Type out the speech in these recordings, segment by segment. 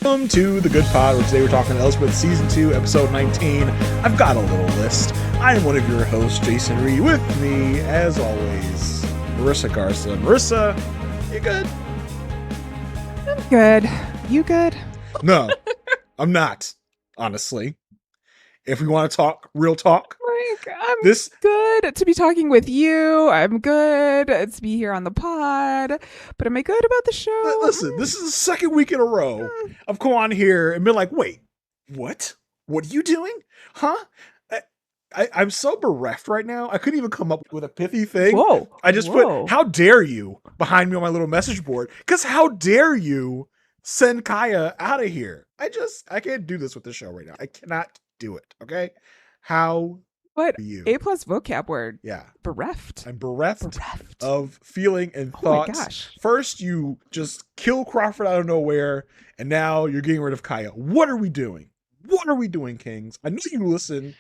Welcome to The Good Pod, where today we're talking Elsbeth Season 2, Episode 19. I've got a little list. I am one of your hosts, Jason Reed. With me, as always, Marissa Garza. Marissa, you good? I'm good. You good? No, I'm not, honestly. If we want to talk real talk, I'm good to be talking with you. I'm good to be here on the pod. But am I good about the show? Listen, this is the second week in a row I've come on here and been like, wait, what? What are you doing? Huh? I'm so bereft right now. I couldn't even come up with a pithy thing. Whoa. I just put, how dare you, behind me on my little message board. Because how dare you send Kaia out of here? I can't do this with the show right now. I cannot do it. Okay? How what are you? A+ vocab word. Yeah. Bereft. I'm bereft of feeling and thoughts. Oh my gosh. First, you just kill Crawford out of nowhere, and now you're getting rid of Kaia. What are we doing? What are we doing, Kings? I know you listen.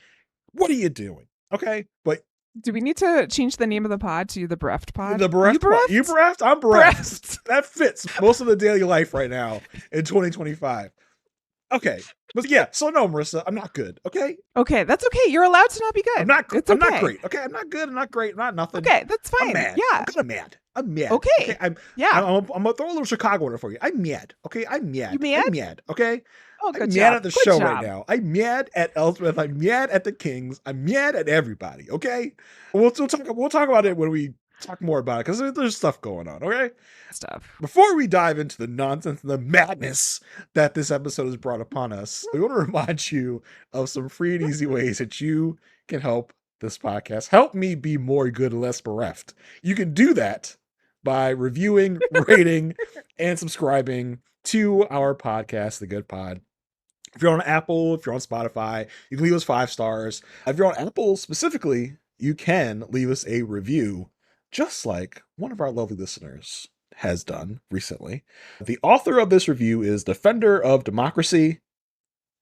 What are you doing? Okay? But do we need to change the name of the pod to the Bereft Pod? The Bereft Pod. You bereft? I'm bereft. That fits most of the daily life right now in 2025. Okay. But yeah, so no, Marissa, I'm not good. Okay? Okay, that's okay. You're allowed to not be good. I'm not It's okay. I'm not great. Okay, I'm not good. I'm not great. I'm not nothing. Okay, that's fine. I'm mad. Yeah. I'm kind of mad. I'm mad. Okay. I'm gonna throw a little Chicago in it for you. I'm mad. Okay, I'm mad. You mad? I'm mad. Okay. Oh, good I'm job. mad at the Good show job. right now. I'm mad at Elsbeth. I'm mad at the Kings. I'm mad at everybody. Okay. We'll talk about it when we talk more about it, because there's stuff going on. Okay. Before we dive into the nonsense and the madness that this episode has brought upon us, we want to remind you of some free and easy ways that you can help this podcast. Help me be more good and less bereft. You can do that by reviewing, rating, and subscribing to our podcast, The Good Pod. If you're on Apple, if you're on Spotify, you can leave us 5 stars. If you're on Apple specifically, you can leave us a review, just like one of our lovely listeners has done recently. The author of this review is Defender of Democracy.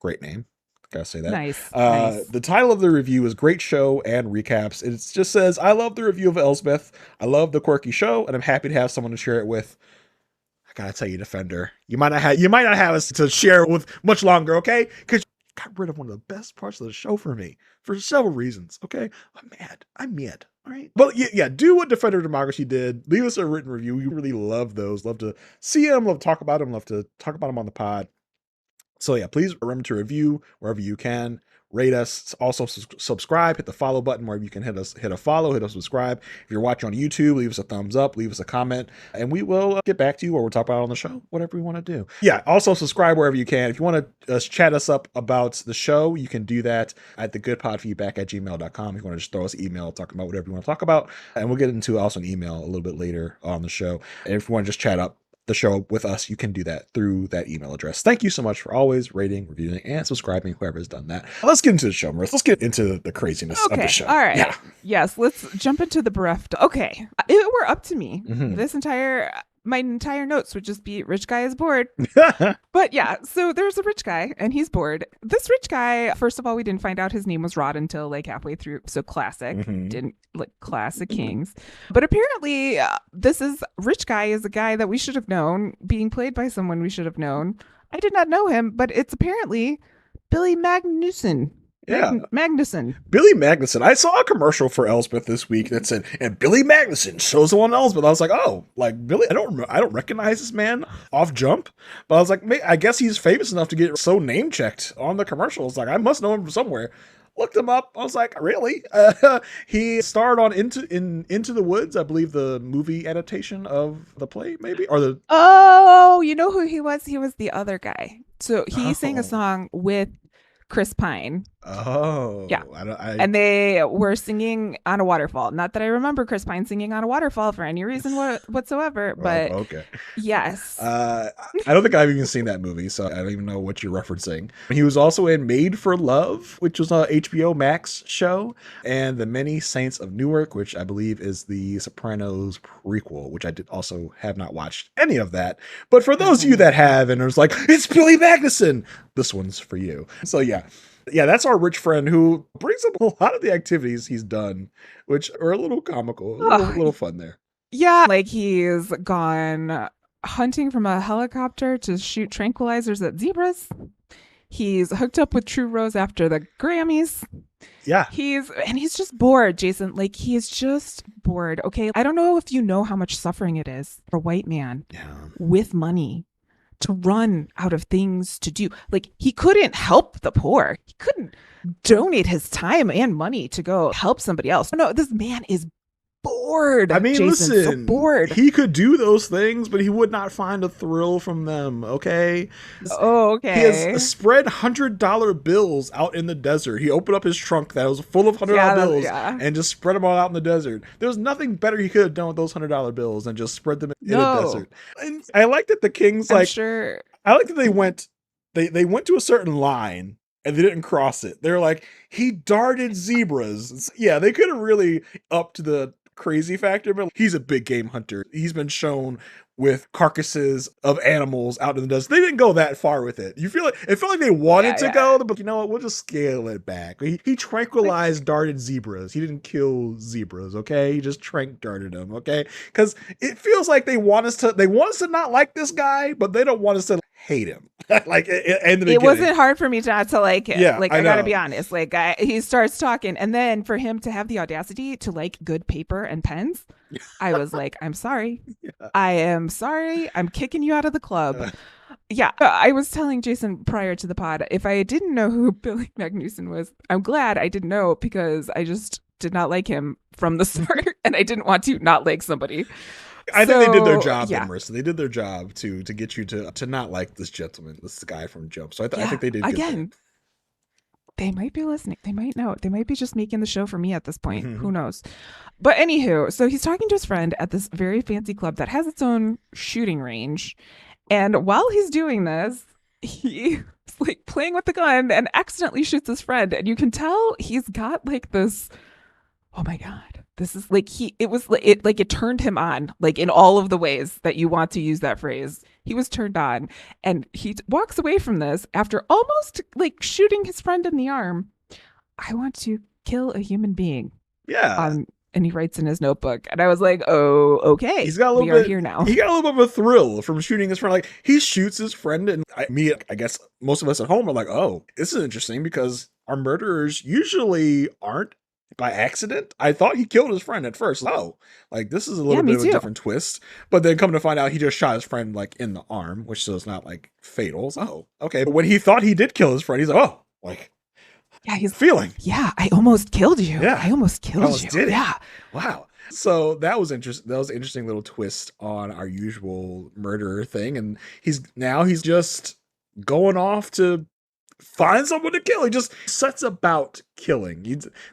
Great name. Gotta say that. Nice. The title of the review is Great Show and Recaps. It just says, I love the review of Elsbeth. I love the quirky show, and I'm happy to have someone to share it with. I gotta tell you, Defender, you might not have us to share it with much longer, okay? Because you got rid of one of the best parts of the show for me for several reasons, okay? I'm mad. All right. But yeah, do what Defender of Democracy did. Leave us a written review. We really love those. Love to see them. Love to talk about them. Love to talk about them on the pod. So yeah, please remember to review wherever you can. Rate us. Also subscribe. Hit the follow button wherever you can hit a follow, hit a subscribe. If you're watching on YouTube, leave us a thumbs up, leave us a comment, and we will get back to you, or we'll talk about it on the show, whatever we want to do. Yeah, also subscribe wherever you can. If you want to chat us up about the show, you can do that at thegoodpodfeedback@gmail.com. If you want to just throw us an email talking about whatever you want to talk about, and we'll get into also an email a little bit later on the show. And if you want to just chat up the show with us, you can do that through that email address. Thank you so much for always rating, reviewing, and subscribing, whoever has done that. Let's get into the show, Marissa. Let's get into the craziness of the show. All right. Yeah. Yes, let's jump into the bereft. Okay. If it were up to me, my entire notes would just be rich guy is bored. But yeah, so there's a rich guy and he's bored. This rich guy, first of all, we didn't find out his name was Rod until like halfway through. So classic, classic Kings. But apparently this rich guy is a guy that we should have known, being played by someone we should have known. I did not know him, but it's apparently Billy Magnuson. Yeah. Magnuson. Billy Magnuson. I saw a commercial for Elsbeth this week that said, and Billy Magnuson shows the one Elsbeth. I was like, oh, like Billy, I don't recognize this man off jump. But I was like, I guess he's famous enough to get so name checked on the commercials. Like, I must know him from somewhere. Looked him up. I was like, really? He starred on Into the Woods, I believe, the movie adaptation of the play, maybe, or the. Oh, you know who he was? He was the other guy. So he sang a song with Chris Pine. Oh. Yeah. And they were singing on a waterfall. Not that I remember Chris Pine singing on a waterfall for any reason whatsoever, but okay. Yes. I don't think I've even seen that movie, so I don't even know what you're referencing. He was also in Made for Love, which was a HBO Max show, and The Many Saints of Newark, which I believe is the Sopranos prequel, which I also have not watched any of that. But for those of you that have, and it's like, it's Billy Magnuson, this one's for you. So yeah. Yeah, that's our rich friend who brings up a lot of the activities he's done, which are a little comical, a little fun there. Yeah, like he's gone hunting from a helicopter to shoot tranquilizers at zebras. He's hooked up with True Rose after the Grammys. Yeah. He's just bored, Jason. Like, he is just bored. Okay. I don't know if you know how much suffering it is for a white man with money to run out of things to do. Like, he couldn't help the poor. He couldn't donate his time and money to go help somebody else. No, this man is bored. I mean, Jason, listen, so bored. He could do those things, but he would not find a thrill from them. Okay. Oh, okay. He has spread $100 bills out in the desert. He opened up his trunk that was full of $100 bills and just spread them all out in the desert. There was nothing better he could have done with those $100 bills than just spread them in a desert. And I like that the Kings, I like that they went to a certain line and they didn't cross it. They're like, he darted zebras. Yeah, they could have really upped the crazy factor, but he's a big game hunter. He's been shown with carcasses of animals out in the desert. They didn't go that far with it. It felt like they wanted to go, but you know what? We'll just scale it back. He tranquilized darted zebras. He didn't kill zebras, okay? He just darted them, okay? Because it feels like they want us to not like this guy, but they don't want us to hate him. Like it wasn't hard for me not to like him. Yeah, like I gotta be honest. Like he starts talking, and then for him to have the audacity to like good paper and pens, I was like, I'm sorry. Yeah. I am sorry. I'm kicking you out of the club. Yeah. I was telling Jason prior to the pod, if I didn't know who Billy Magnuson was, I'm glad I didn't know, because I just did not like him from the start, and I didn't want to not like somebody. I think they did their job, Marissa. They did their job to get you to not like this gentleman, this guy from Jump. So I think they did good again. They might be listening. They might know. They might be just making the show for me at this point. Mm-hmm. Who knows? But anywho, so he's talking to his friend at this very fancy club that has its own shooting range. And while he's doing this, he's like playing with the gun and accidentally shoots his friend. And you can tell he's got like this, oh my God. This is like it turned him on, like in all of the ways that you want to use that phrase. He was turned on, and he walks away from this after almost like shooting his friend in the arm. I want to kill a human being. Yeah. And he writes in his notebook, and I was like, oh, okay. He's got a little bit here now. He got a little bit of a thrill from shooting his friend. Like, he shoots his friend, and I guess most of us at home are like, oh, this is interesting, because our murderers usually aren't by accident. I thought he killed his friend at first. Oh, like this is a little bit of a different twist. But then come to find out, he just shot his friend like in the arm, which so it's not like fatal. So, okay. But when he thought he did kill his friend, he's like, oh, like, yeah, he's feeling. Yeah, I almost killed you. Yeah, I almost killed you. Did it. Yeah. Wow. So that was interesting. That was an interesting little twist on our usual murderer thing. And he's just going off to find someone to kill. He just sets about killing.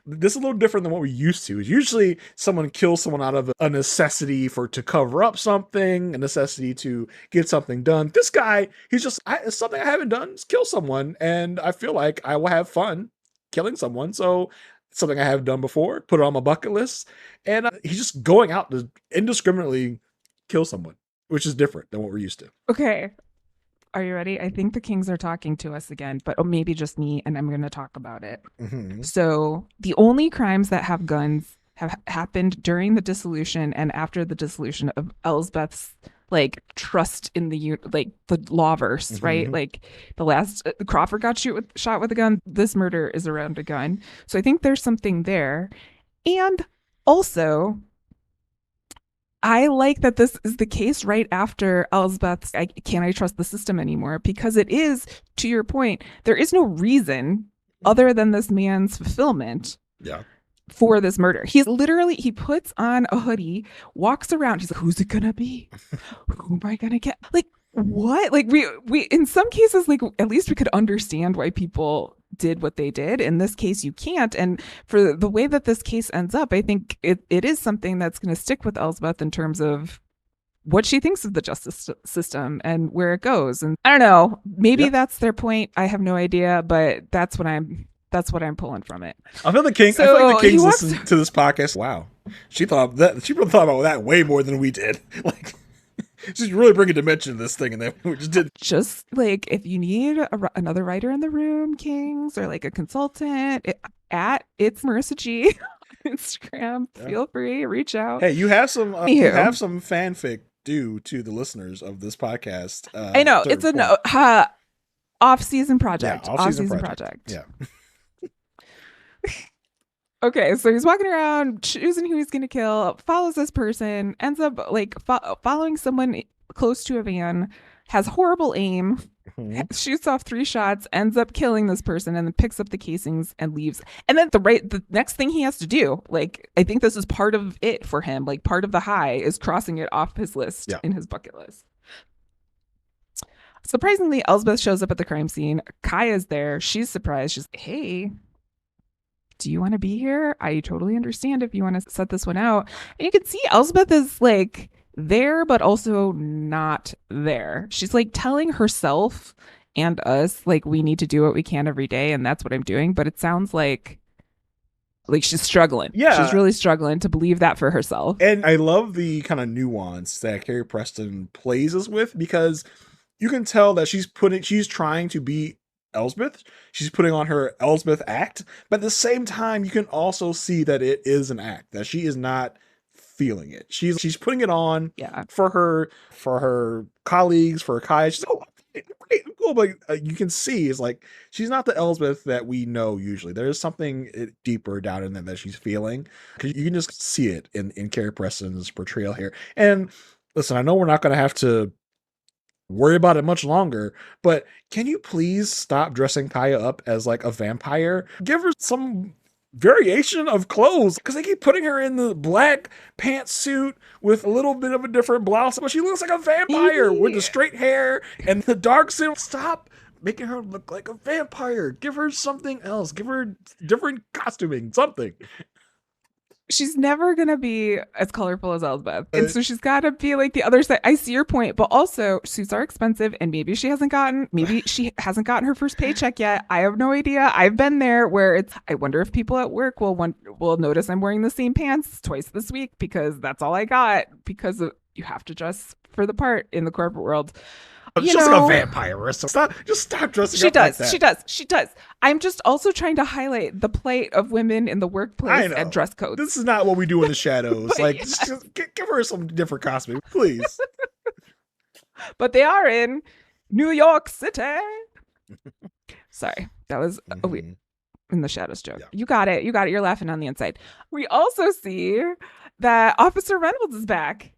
This is a little different than what we're used to. Usually someone kills someone out of a necessity to cover up something, a necessity to get something done. This guy, he's just, it's something I haven't done, is kill someone, and I feel like I will have fun killing someone. So it's something I haven't done before, put it on my bucket list, and he's just going out to indiscriminately kill someone, which is different than what we're used to. Okay. Are you ready? I think the Kings are talking to us again, but maybe just me, and I'm going to talk about it. Mm-hmm. So the only crimes that have guns have happened during the dissolution and after the dissolution of Elsbeth's like trust in the lawverse, mm-hmm. right? Like the last Crawford got shot with a gun. This murder is around a gun. So I think there's something there. And also, I like that this is the case right after Elsbeth's Can I Trust the System Anymore? Because it is, to your point, there is no reason other than this man's fulfillment for this murder. He puts on a hoodie, walks around. He's like, who's it gonna be? Who am I gonna get? Like, what? Like we in some cases, like at least we could understand why people did what they did. In this case, you can't. And for the way that this case ends up, I think it is something that's going to stick with Elsbeth in terms of what she thinks of the justice system and where it goes. And I don't know, maybe that's their point. I have no idea, but that's what I'm pulling from it. I feel like the Kings listen to this podcast. Wow. She probably thought about that way more than we did. Like, she's really bringing dimension to this thing, and then we just did. Just like if you need another writer in the room, Kings, or like a consultant, it's Marissa G on Instagram. Feel free, reach out. Hey, you have some fanfic do to the listeners of this podcast. I know it's an off-season project. Yeah, off-season project. Yeah. Okay, so he's walking around choosing who he's going to kill, follows this person, ends up like following someone close to a van, has horrible aim, shoots off 3 shots, ends up killing this person, and then picks up the casings and leaves. And then the next thing he has to do, like, I think this is part of it for him, like part of the high is crossing it off his list in his bucket list. Surprisingly, Elsbeth shows up at the crime scene. Kaia's there. She's surprised. She's like, hey, do you want to be here? I totally understand if you want to set this one out. And you can see Elsbeth is like there, but also not there. She's like telling herself and us, like, we need to do what we can every day. And that's what I'm doing. But it sounds like she's struggling. Yeah. She's really struggling to believe that for herself. And I love the kind of nuance that Carrie Preston plays us with, because you can tell that she's trying to be Elsbeth. She's putting on her Elsbeth act, but at the same time you can also see that it is an act, that she is not feeling it. She's putting it on for her colleagues, for Kaia. She's like, oh, great, cool. But you can see it's like she's not the Elsbeth that we know usually. There's something deeper down in there that she's feeling, because you can just see it in Carrie Preston's portrayal here. And listen, I know we're not going to have to worry about it much longer, but can you please stop dressing Kaia up as like a vampire? Give her some variation of clothes, because they keep putting her in the black pantsuit with a little bit of a different blouse, but she looks like a vampire with the straight hair and the dark skin. Stop making her look like a vampire. Give her something else. Give her different costuming, something. She's never going to be as colorful as Elsbeth. And so she's got to be like the other side. I see your point, but also suits are expensive, and maybe she hasn't gotten her first paycheck yet. I have no idea. I've been there where I wonder if people at work will notice I'm wearing the same pants twice this week because that's all I got, because you have to dress for the part in the corporate world. She's like a vampire, Marissa. Stop dressing up like that. She does. I'm just also trying to highlight the plight of women in the workplace and dress codes. This is not what we do in the shadows. Just give her some different costume, please. But they are in New York City. Sorry, that was in the shadows joke. Yeah. You got it. You're laughing on the inside. We also see that Officer Reynolds is back.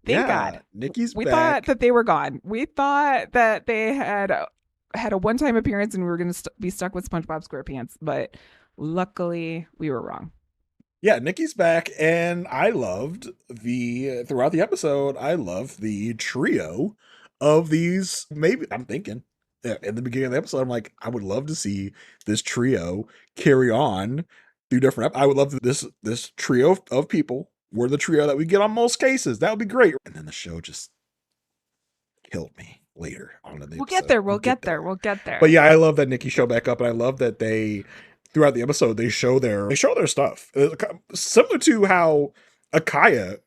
Thank God. Nikki's back. We thought that they were gone. We thought that they had a one-time appearance and we were going to be stuck with SpongeBob SquarePants, but luckily we were wrong. Yeah, Nikki's back, and I loved throughout the episode, I loved the trio of these. Maybe I'm thinking in the beginning of the episode, I'm like, I would love to see this trio carry on through different. I would love this trio of people. We're the trio that we get on most cases. That would be great. And then the show just killed me later on in the episode. We'll get there. But yeah, I love that Nikki showed back up, and I love that throughout the episode they show their stuff. Similar to how Kaia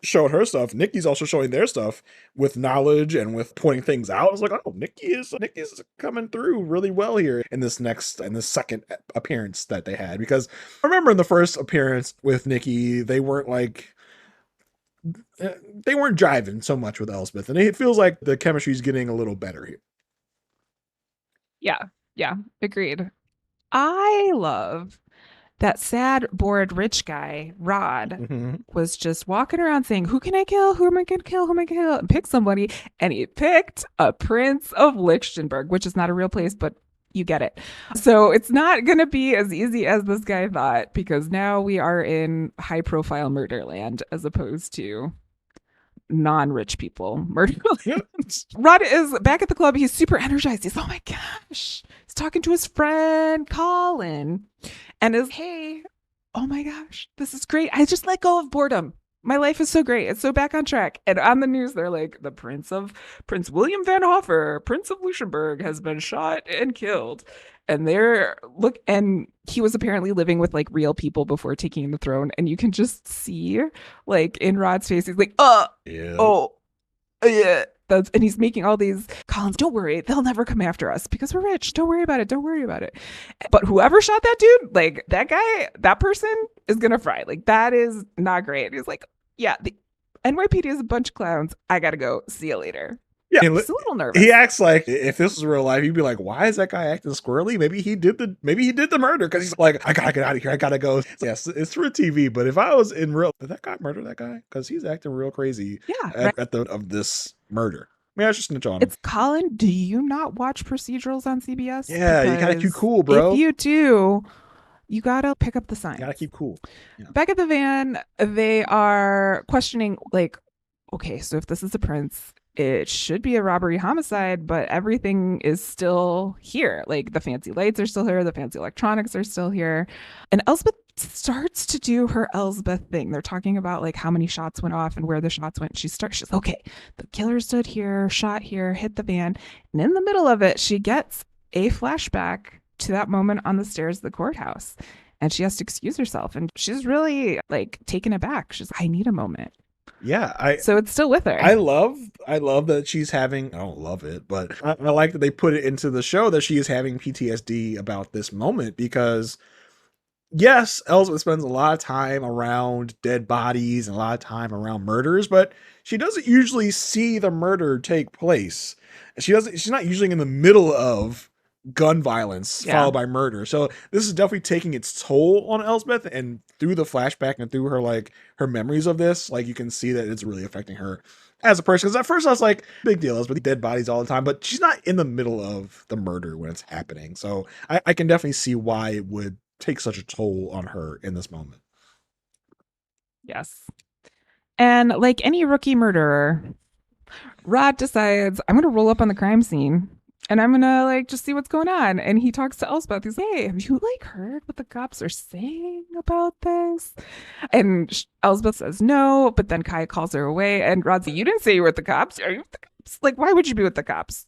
showed her stuff, Nikki's also showing their stuff with knowledge and with pointing things out. I was like, oh, Nikki's coming through really well here in this second appearance that they had. Because I remember in the first appearance with Nikki, they weren't driving so much with Elsbeth, and it feels like the chemistry's getting a little better here. Yeah, agreed. I love that sad, bored, rich guy, Rod, was just walking around saying, who can I kill? Who am I going to kill? Who am I going to kill? And pick somebody. And he picked a Prince of Lichtenberg, which is not a real place, but you get it. So it's not going to be as easy as this guy thought, because now we are in high-profile murder land as opposed to non-rich people murder land. Rod is back at the club. He's super energized. He's, oh my gosh. He's talking to his friend, Colin. And is, hey, oh my gosh, this is great. I just let go of boredom. My life is so great. It's so back on track. And on the news, they're like, Prince William Van Hoffer, Prince of Lichtenberg, has been shot and killed. And and he was apparently living with like real people before taking the throne. And you can just see like in Rod's face, he's like, yeah. And he's making all these Collins, don't worry, they'll never come after us because we're rich. Don't worry about it. But whoever shot that dude, like that guy, that person is gonna fry. Like that is not great. He's like, yeah, NYPD is a bunch of clowns. I gotta go. See you later. Yeah, Just a little nervous. he acts like if this was real life, he'd be like, "Why is that guy acting squirrely? Maybe he did the murder because he's like, I gotta get out of here. I gotta go." Yes, it's for TV, but if I was in real, did that guy murder that guy? Because he's acting real crazy. Yeah, at the of this murder. Maybe I should snitch on him. It's Colin. Do you not watch procedurals on CBS? Yeah, you gotta keep cool, bro. If you do, you gotta pick up the signs. You gotta keep cool. Yeah. Back at the van, they are questioning, like, okay, so if this is the prince, it should be a robbery homicide, but everything is still here. Like the fancy lights are still here, the fancy electronics are still here. And Elsbeth starts to do her Elsbeth thing. They're talking about like how many shots went off and where the shots went. She's okay, the killer stood here, shot here, hit the van. And in the middle of it, she gets a flashback to that moment on the stairs of the courthouse. And she has to excuse herself. And she's really like taken aback. She's like, I need a moment. Yeah, so it's still with her. I love that she's having, I don't love it, but I like that they put it into the show that she is having PTSD about this moment, because yes, Elsbeth spends a lot of time around dead bodies and a lot of time around murders, but she doesn't usually see the murder take place. She's not usually in the middle of gun violence followed by murder. So this is definitely taking its toll on Elsbeth, and through the flashback and through her memories of this, like you can see that it's really affecting her as a person. Because at first I was like, big deal, Elsbeth, dead bodies all the time, but she's not in the middle of the murder when it's happening. So I can definitely see why it would take such a toll on her in this moment. Yes. And like any rookie murderer, Rod decides, I'm going to roll up on the crime scene and I'm going to like just see what's going on. And he talks to Elsbeth. He's like, hey, have you like heard what the cops are saying about this? And Elsbeth says no, but then Kaia calls her away. And Rod's like, you didn't say you were with the cops. Are you with the cops? Like, why would you be with the cops?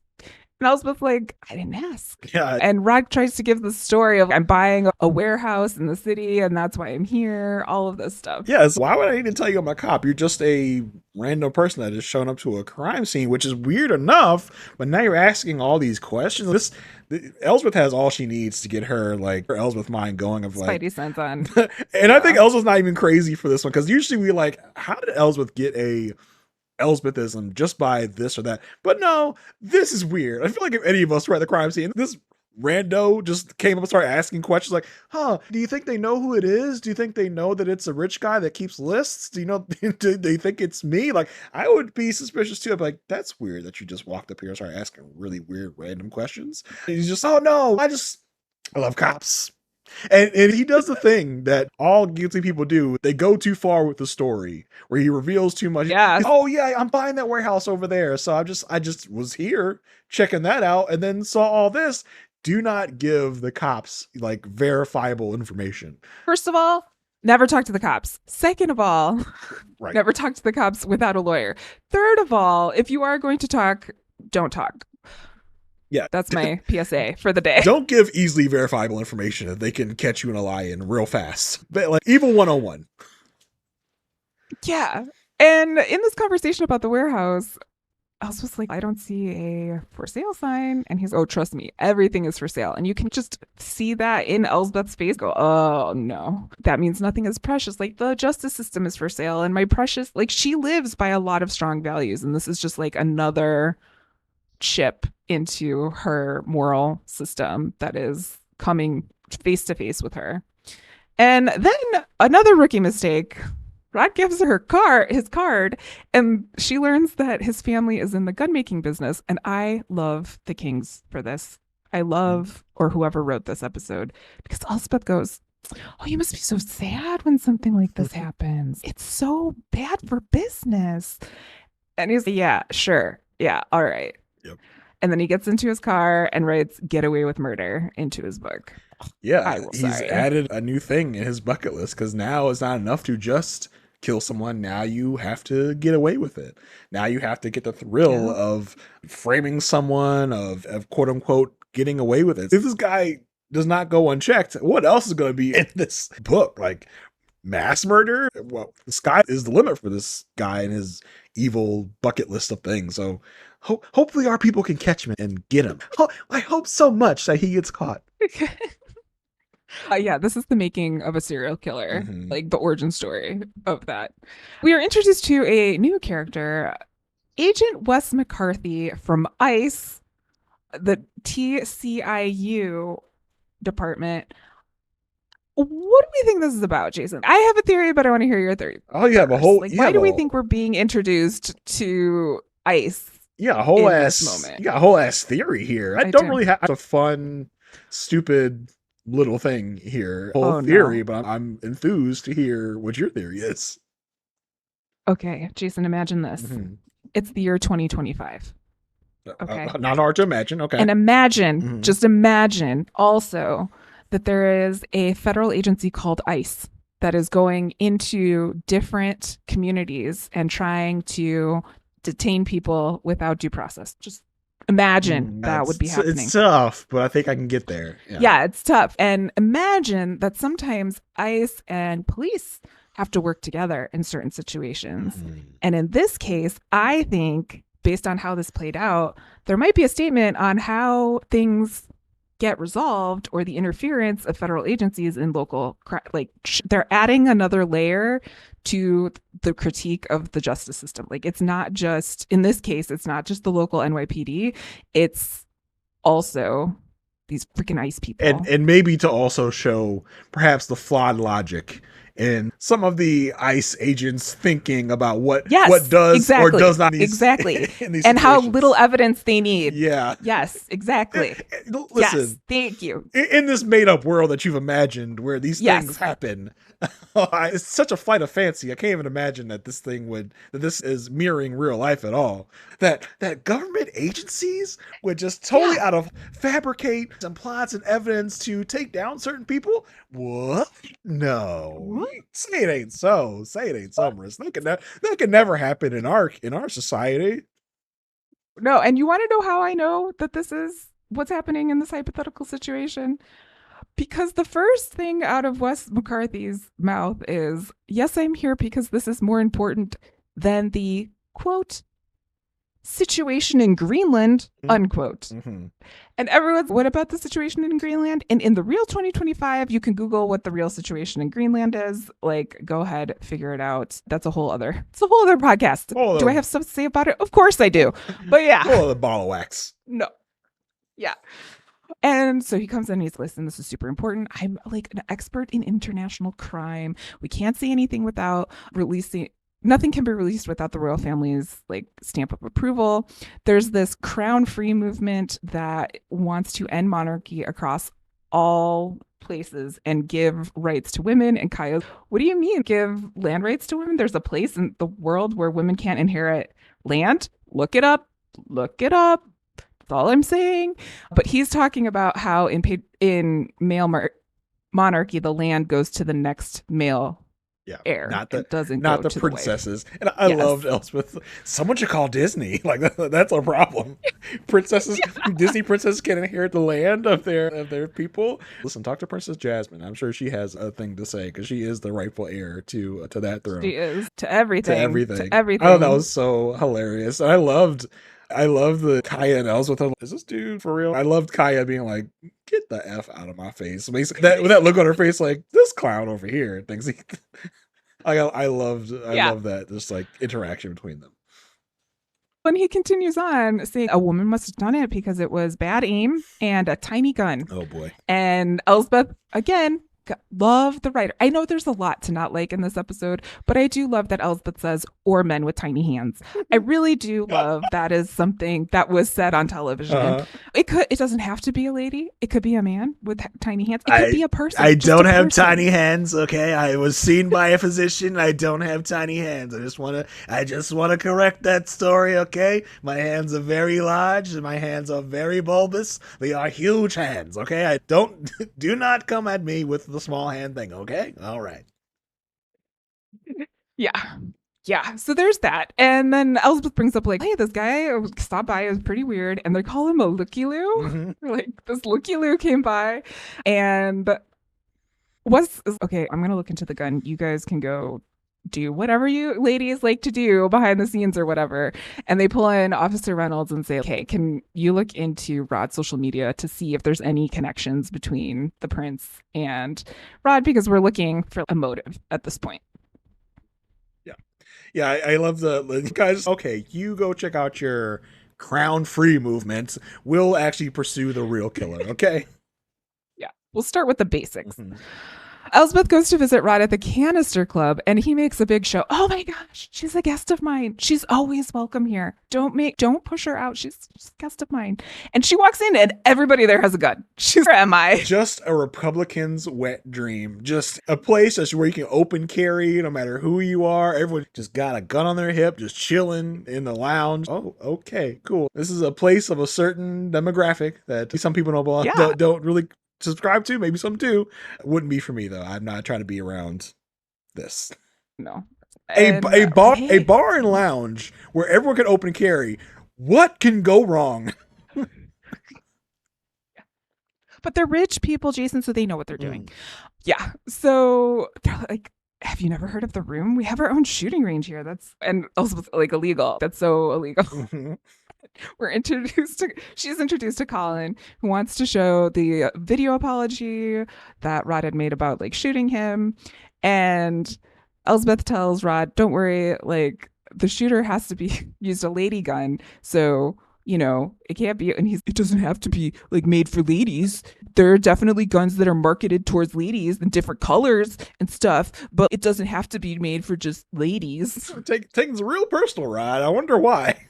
And Elsbeth's like, I didn't ask. Yeah. And Rod tries to give the story of I'm buying a warehouse in the city and that's why I'm here, all of this stuff. Yes. Why would I need to tell you I'm a cop? You're just a random person that has shown up to a crime scene, which is weird enough, but now you're asking all these questions. Elsbeth has all she needs to get her Elsbeth mind going of like Spidey sense on. And I think Elsbeth's not even crazy for this one, because usually we like, how did Elsbeth get a Elsbethism just by this or that? But no, this is weird. I feel like if any of us were at the crime scene, this rando just came up and started asking questions like, do you think they know who it is? Do you think they know that it's a rich guy that keeps lists? Do you know, do they think it's me? Like, I would be suspicious too. I'd be like, that's weird that you just walked up here and started asking really weird random questions. And he's just, oh no, I love cops. And he does the thing that all guilty people do. They go too far with the story where he reveals too much. Yeah. Oh yeah, I'm buying that warehouse over there. So I just was here checking that out and then saw all this. Do not give the cops like verifiable information. First of all, never talk to the cops. Second of all, right. Never talk to the cops without a lawyer. Third of all, if you are going to talk, don't talk. Yeah. That's my PSA for the day. Don't give easily verifiable information that they can catch you in a lie in real fast. But like Evil 101. Yeah. And in this conversation about the warehouse, I was just like, I don't see a for sale sign. And he's, oh, trust me, everything is for sale. And you can just see that in Elsbeth's face go, oh no, that means nothing is precious. Like the justice system is for sale. And my precious, like she lives by a lot of strong values. And this is just like another chip into her moral system that is coming face to face with her. And then another rookie mistake. Rod gives her his card, and she learns that his family is in the gun making business. And I love the Kings for this. I love, or whoever wrote this episode, because Elsbeth goes, oh, you must be so sad when something like this happens. It's so bad for business. And he's like, yeah, sure. Yeah, all right. Yep. And then he gets into his car and writes "Get Away with Murder" into his book. Yeah, he's added a new thing in his bucket list, because now it's not enough to just kill someone. Now you have to get away with it. Now you have to get the thrill of framing someone, of quote unquote getting away with it. If this guy does not go unchecked, what else is going to be in this book? Like mass murder? Well, the sky is the limit for this guy and his evil bucket list of things. So hopefully our people can catch him and get him. I hope so much that he gets caught. Yeah, this is the making of a serial killer, Mm-hmm. like the origin story of that. We are introduced to a new character, Agent Wes McCarthy from ICE, the TCIU department. What do we think this is about, Jason? I have a theory, but I want to hear your theory. Oh, you have a first. whole. Like, You why have do we a think we're being introduced to ICE yeah, a whole in ass. this moment? You got a whole ass theory here. I I don't do. really have a fun, stupid little thing here. Whole Oh, theory, no. but I'm enthused to hear what your theory is. Okay, Jason, imagine this. Mm-hmm. It's the year 2025. Okay. Not hard to imagine. Okay. And imagine, Mhm. just imagine also that there is a federal agency called ICE that is going into different communities and trying to detain people without due process. Just imagine that would be happening. It's tough, but I think I can get there. Yeah, it's tough. And imagine that sometimes ICE and police have to work together in certain situations. Mm-hmm. And in this case, I think, based on how this played out, there might be a statement on how things get resolved or the interference of federal agencies in local, like they're adding another layer to the critique of the justice system. Like, it's not just, in this case, it's not just the local NYPD, it's also these freaking ICE people. And maybe to also show perhaps the flawed logic in some of the ICE agents thinking about what does or does not need exactly in these and how situations. little evidence they need. Yeah. Yes, exactly. Listen, yes, thank you. In this made up world that you've imagined where these things happen, it's such a flight of fancy. I can't even imagine that this is mirroring real life at all. That government agencies would just totally out of fabricate some plots and evidence to take down certain people. What? No. What? Say it ain't so. Say it ain't so, Marissa. That could never happen in our society. No, and you want to know how I know that this is what's happening in this hypothetical situation? Because the first thing out of Wes McCarthy's mouth is, yes, I'm here because this is more important than the, quote, situation in Greenland, unquote. Mm-hmm. And everyone's, what about the situation in Greenland? And in the real 2025, you can Google what the real situation in Greenland is. Like, go ahead, figure it out. It's a whole other podcast. Do I have stuff to say about it? Of course I do. But yeah. Oh, the ball of wax. No. Yeah. And so he comes in and he's, listen, this is super important. I'm like an expert in international crime. We can't say anything without releasing. Nothing can be released without the royal family's like stamp of approval. There's this crown free movement that wants to end monarchy across all places and give rights to women. And Kaia, what do you mean give land rights to women? There's a place in the world where women can't inherit land. Look it up. That's all I'm saying. But he's talking about how in male monarchy, the land goes to the next male heir. Not the princesses. And I loved Elsbeth. Someone should call Disney. Like that's a problem. Princesses, Disney princesses can't inherit the land of their people. Listen, talk to Princess Jasmine. I'm sure she has a thing to say because she is the rightful heir to that throne. She is to everything. I thought that was so hilarious. And I loved the Kaia and Elsbeth. Is this dude for real? I loved Kaia being like, get the F out of my face. Basically, with that look on her face, like, this clown over here thinks he... I loved that, just like interaction between them. When he continues on saying a woman must have done it because it was bad aim and a tiny gun. Oh boy. And Elsbeth, again, love the writer. I know there's a lot to not like in this episode, but I do love that Elsbeth says, or men with tiny hands. I really do love that is something that was said on television. It doesn't have to be a lady. It could be a man with tiny hands. It could be a person. I don't have tiny hands, okay? I was seen by a physician. I don't have tiny hands. I just want to correct that story, okay? My hands are very large and my hands are very bulbous. They are huge hands, okay? Do not come at me with the small hand thing, okay? All right. Yeah, so there's that. And then Elsbeth brings up like, hey, this guy stopped by, it was pretty weird, and they call him a looky-loo. Mm-hmm. Like, this looky-loo came by and okay, I'm gonna look into the gun. You guys can go do whatever you ladies like to do behind the scenes or whatever. And they pull in Officer Reynolds and say, okay, can you look into Rod's social media to see if there's any connections between the prince and Rod? Because we're looking for a motive at this point. Yeah, I love the guys. Okay, you go check out your crown free movement. We'll actually pursue the real killer. Okay. Yeah, we'll start with the basics. Elsbeth goes to visit Rod at the Canister Club, and he makes a big show. Oh my gosh, she's a guest of mine. She's always welcome here. Don't push her out. She's a guest of mine. And she walks in, and everybody there has a gun. She's MI. Just a Republican's wet dream. Just a place that's where you can open carry, no matter who you are. Everyone just got a gun on their hip, just chilling in the lounge. Oh, okay, cool. This is a place of a certain demographic that some people don't really subscribe to. Maybe some do. Wouldn't be for me though. I'm not trying to be around this. No. A bar and lounge where everyone can open carry. What can go wrong? But they're rich people, Jason, so they know what they're doing. Yeah. So they're like, have you never heard of The Room? We have our own shooting range here. And also like illegal. That's so illegal. She's introduced to Colin, who wants to show the video apology that Rod had made about like shooting him. And Elsbeth tells Rod, don't worry, like the shooter has to be used a lady gun. So, you know, it can't be, and it doesn't have to be like made for ladies. There are definitely guns that are marketed towards ladies in different colors and stuff, but it doesn't have to be made for just ladies. Taking things real personal, Rod. I wonder why.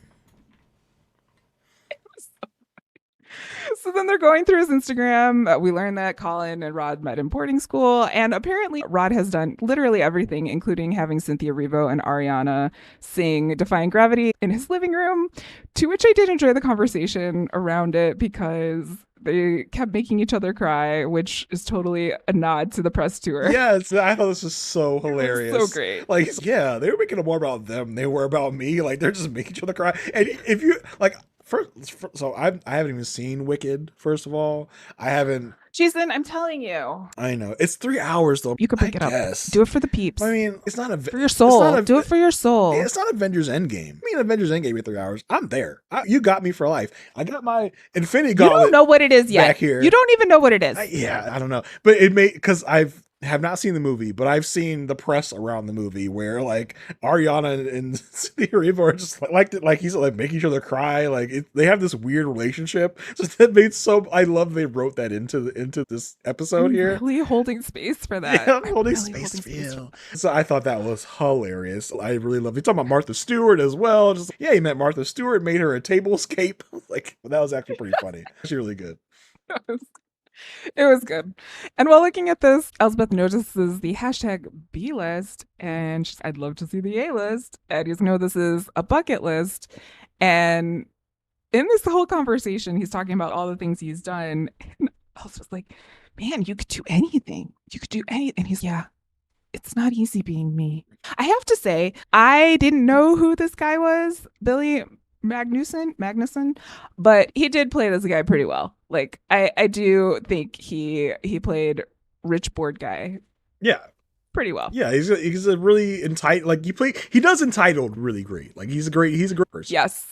So then they're going through his Instagram. We learn that Colin and Rod met in boarding school. And apparently Rod has done literally everything, including having Cynthia Erivo and Ariana sing Defying Gravity in his living room, to which I did enjoy the conversation around it because they kept making each other cry, which is totally a nod to the press tour. Yeah, I thought this was so hilarious. So great. Like, yeah, they were making it more about them than they were about me. Like, they're just making each other cry. And if you, like, so I haven't even seen Wicked, first of all. I haven't. Jason, I'm telling you. I know. It's 3 hours, though. You could pick it up. Do it for the peeps. I mean, it's not for your soul. Do it for your soul. It's not Avengers Endgame. I mean, Avengers Endgame in 3 hours. I'm there. You got me for life. I got my Infinity Gauntlet. You don't know what it is yet. Back here. You don't even know what it is. I don't know. But it may, because have not seen the movie, but I've seen the press around the movie where like Ariana and Cynthia Erivo are just like he's like making each other cry. Like they have this weird relationship. So that made I love they wrote that into this episode here. Really holding space for that. Yeah, I'm holding space for you. So I thought that was hilarious. I really love it. He's talking about Martha Stewart as well. Just he met Martha Stewart, made her a table escape. Like that was actually pretty funny. Actually really good. It was good. And while looking at this, Elsbeth notices the hashtag B list, and she's, I'd love to see the A list. And he's know this is a bucket list. And in this whole conversation, he's talking about all the things he's done. And Elsbeth's like, man, you could do anything. You could do anything. And he's, yeah, it's not easy being me. I have to say, I didn't know who this guy was, Billy Magnuson, but he did play this guy pretty well. Like I do think he played rich bored guy. Yeah. Pretty well. Yeah, he's a really entitled, like he does entitled really great. Like he's a great person. Yes.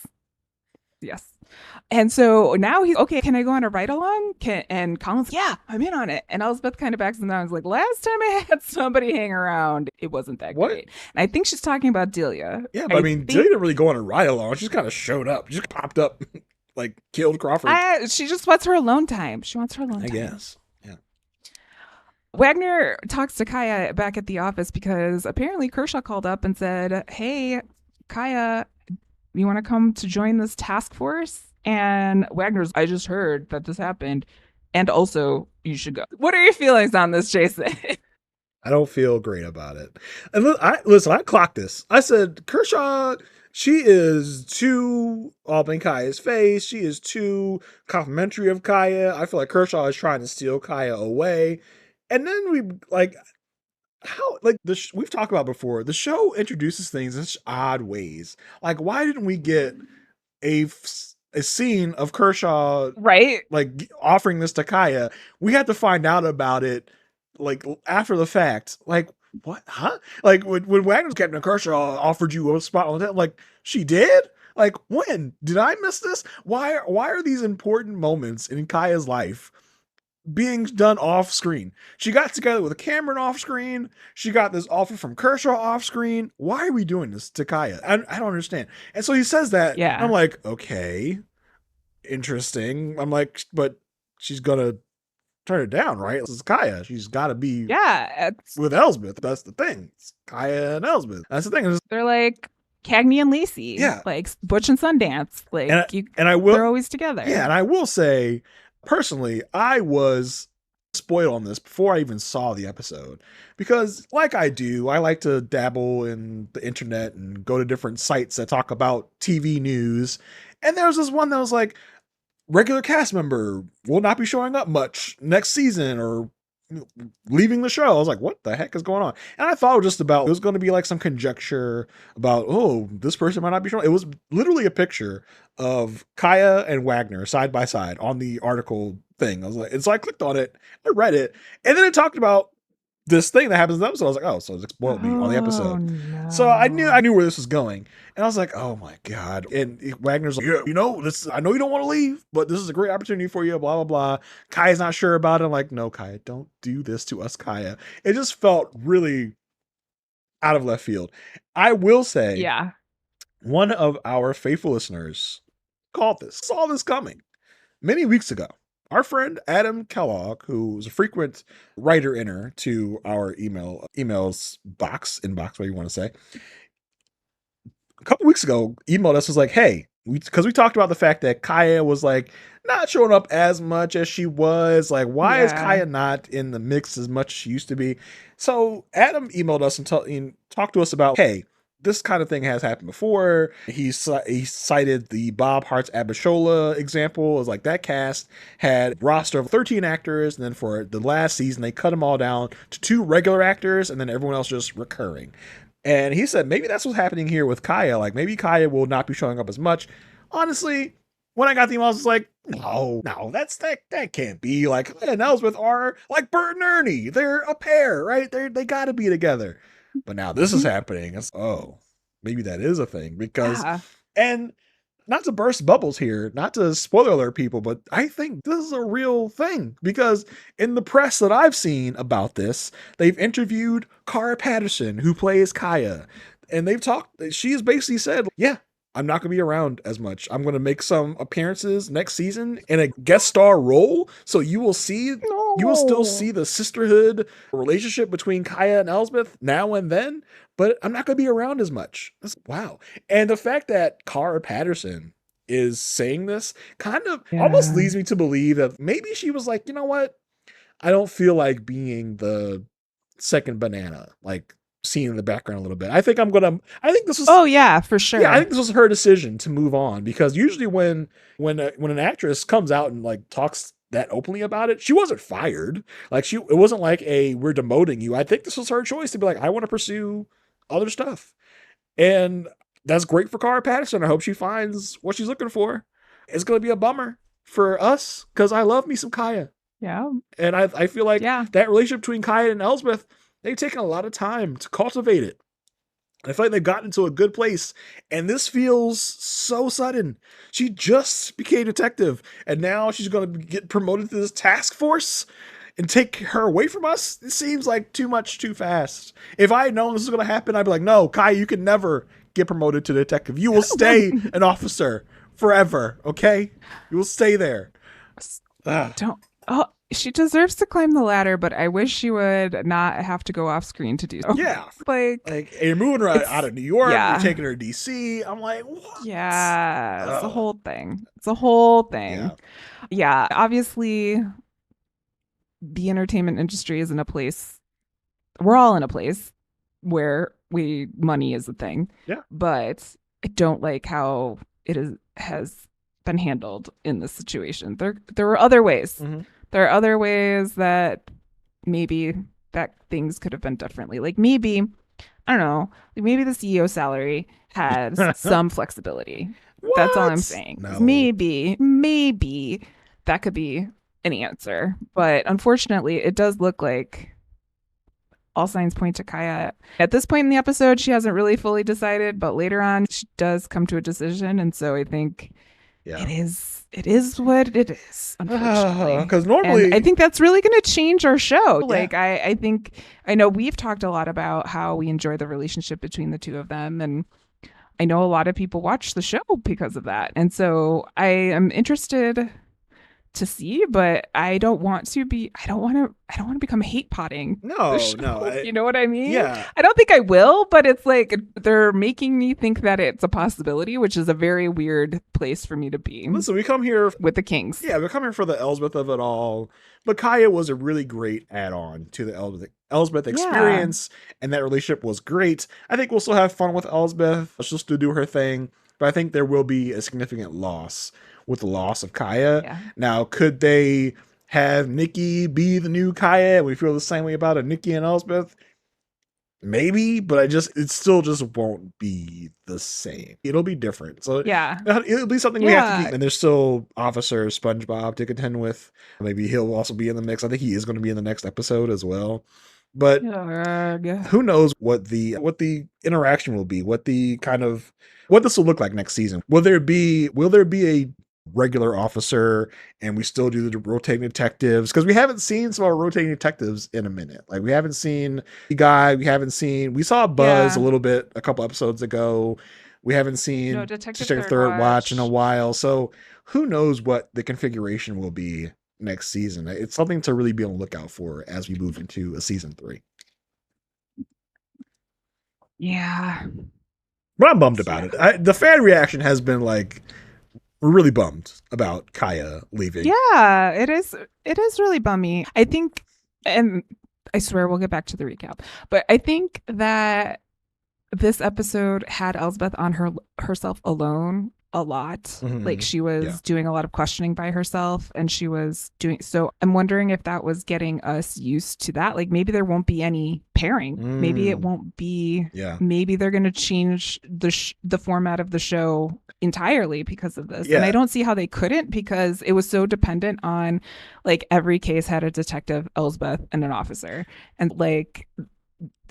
And so now he's okay, can I go on a ride along? And Colin's yeah, I'm in on it. And Elsbeth kind of backs him down. I was like, last time I had somebody hang around, it wasn't that great. And I think she's talking about Delia. Yeah, but I mean, Delia didn't really go on a ride along. She just kind of showed up. She just popped up, like killed Crawford. She just wants her alone time. She wants her alone time. I guess. Yeah. Wagner talks to Kaia back at the office because apparently Kershaw called up and said, hey, Kaia, you want to come to join this task force? And Wagner's, I just heard that this happened. And also, you should go. What are your feelings on this, Jason? I don't feel great about it. And listen, I clocked this. I said, Kershaw, she is too all in Kaia's face. She is too complimentary of Kaia. I feel like Kershaw is trying to steal Kaia away. And then we've talked about before, the show introduces things in such odd ways. Like, why didn't we get a scene of Kershaw, right? Like offering this to Kaia? We had to find out about it like after the fact. Like, what? Huh? Like when Wagner's Captain Kershaw offered you a spot on that, like she did. Like when did I miss this? Why are these important moments in Kaia's life being done off screen? She got together with Cameron off screen. She got this offer from Kershaw off screen. Why are we doing this to Kaia? I don't understand. And so he says that. Yeah. I'm like, okay, interesting. I'm like, but she's gonna turn it down, right? This is Kaia. She's got to be with Elsbeth. That's the thing. It's Kaia and Elsbeth. That's the thing. They're like Cagney and Lacey. Yeah. Like Butch and Sundance. Like they're always together. Yeah, and I will say, personally, I was spoiled on this before I even saw the episode. Because like I do, I like to dabble in the internet and go to different sites that talk about TV news. And there was this one that was like, regular cast member will not be showing up much next season or leaving the show. I was like, what the heck is going on? And I thought it was going to be like some conjecture about, oh, this person might not be showing. It was literally a picture of Kaia and Wagner side by side on the article thing. I was like, and so I clicked on it, I read it, and then it talked about this thing that happens in the episode. I was like, oh, so it spoiled me on the episode. No. So I knew where this was going. And I was like, oh my God. And Wagner's like, yeah, I know you don't want to leave, but this is a great opportunity for you, blah, blah, blah. Kaia's not sure about it. I'm like, no, Kaia, don't do this to us, Kaia. It just felt really out of left field. I will say, one of our faithful listeners saw this coming many weeks ago. Our friend Adam Kellogg, who's a frequent writer-inner to our inbox, whatever you want to say, a couple weeks ago, emailed us, was like, hey, because we talked about the fact that Kaia was like not showing up as much as she was. Like, why is Kaia not in the mix as much as she used to be? So Adam emailed us and talked to us about, hey, this kind of thing has happened before. He cited the Bob Hearts Abishola example. It was like that cast had a roster of 13 actors, and then for the last season, they cut them all down to 2 regular actors, and then everyone else just recurring. And he said maybe that's what's happening here with Kaia. Like maybe Kaia will not be showing up as much. Honestly, when I got the email, I was like, no, that can't be. Like, and Elsbeth are like Bert and Ernie. They're a pair, right? They got to be together. But now this is happening. It's, maybe that is a thing because, and not to burst bubbles here, not to spoiler alert people, but I think this is a real thing because in the press that I've seen about this, they've interviewed Cara Patterson, who plays Kaia, and she has basically said, yeah, I'm not going to be around as much. I'm going to make some appearances next season in a guest star role. So you will still see the sisterhood relationship between Kaia and Elsbeth now and then, but I'm not going to be around as much. Wow. And the fact that Cara Patterson is saying this kind of almost leads me to believe that maybe she was like, you know what? I don't feel like being the second banana, like seen in the background a little bit. I think this was for sure. Yeah, I think this was her decision to move on because usually when an actress comes out and like talks that openly about it, she wasn't fired. Like it wasn't like we're demoting you. I think this was her choice to be like, I want to pursue other stuff. And that's great for Cara Patterson. I hope she finds what she's looking for. It's going to be a bummer for us because I love me some Kaia. Yeah. And I feel like that relationship between Kaia and Elsbeth, they've taken a lot of time to cultivate it. I feel like they've gotten to a good place, and this feels so sudden. She just became detective, and now she's going to get promoted to this task force and take her away from us. It seems like too much too fast. If I had known this was going to happen, I'd be like, no, Kaia, you can never get promoted to detective. You will stay an officer forever, okay? You will stay there. She deserves to climb the ladder, but I wish she would not have to go off screen to do so. Yeah. Like you're moving her out of New York, you're taking her to DC. I'm like, what? Yeah, it's a whole thing. It's a whole thing. Yeah, obviously the entertainment industry is in a place, we're all in a place where money is a thing. Yeah. But I don't like how has been handled in this situation. There were other ways. Mm-hmm. There are other ways that maybe that things could have been differently. Like maybe, I don't know, like maybe the CEO salary has some flexibility. What? That's all I'm saying. No. Maybe that could be an answer. But unfortunately, it does look like all signs point to Kaia. At this point in the episode, she hasn't really fully decided, but later on, she does come to a decision. And so I think it is what it is, unfortunately. Because normally, and I think that's really going to change our show. Like, I think, I know we've talked a lot about how we enjoy the relationship between the two of them. And I know a lot of people watch the show because of that. And so I am interested to see, but I don't want to become hate potting. No. You know what I mean? Yeah. I don't think I will, but it's like they're making me think that it's a possibility, which is a very weird place for me to be. Listen, we come here with the Kings. Yeah, we're coming for the Elsbeth of it all. But Kaia was a really great add-on to the Elsbeth experience, and that relationship was great. I think we'll still have fun with Elsbeth. She'll still do her thing, but I think there will be a significant loss with the loss of Kaia. Yeah. Now, could they have Nikki be the new Kaia? We feel the same way about a Nikki and Elsbeth. Maybe, but it still just won't be the same. It'll be different. So it'll be something we have to keep. And there's still Officer SpongeBob to contend with. Maybe he'll also be in the mix. I think he is going to be in the next episode as well. But who knows what the interaction will be? What this will look like next season? Will there be a regular officer and we still do the rotating detectives? Because we haven't seen some of our rotating detectives in a minute. Like, we haven't seen the guy, we saw Buzz a little bit a couple episodes ago. We haven't seen Detective Third Watch in a while. So who knows what the configuration will be next season. It's something to really be on the lookout for as we move into a season 3. Yeah. But I'm bummed about it. The fan reaction has been like, we're really bummed about Kaia leaving. Yeah, it is really bummy. I think, and I swear we'll get back to the recap, but I think that this episode had Elsbeth on herself alone a lot. Mm-hmm. Like, she was doing a lot of questioning by herself, and she was doing, so I'm wondering if that was getting us used to that. Like, maybe there won't be any pairing. Maybe it won't be, maybe they're going to change the format of the show entirely because of this. And I don't see how they couldn't, because it was so dependent on, like, every case had a detective, Elsbeth, and an officer. And like,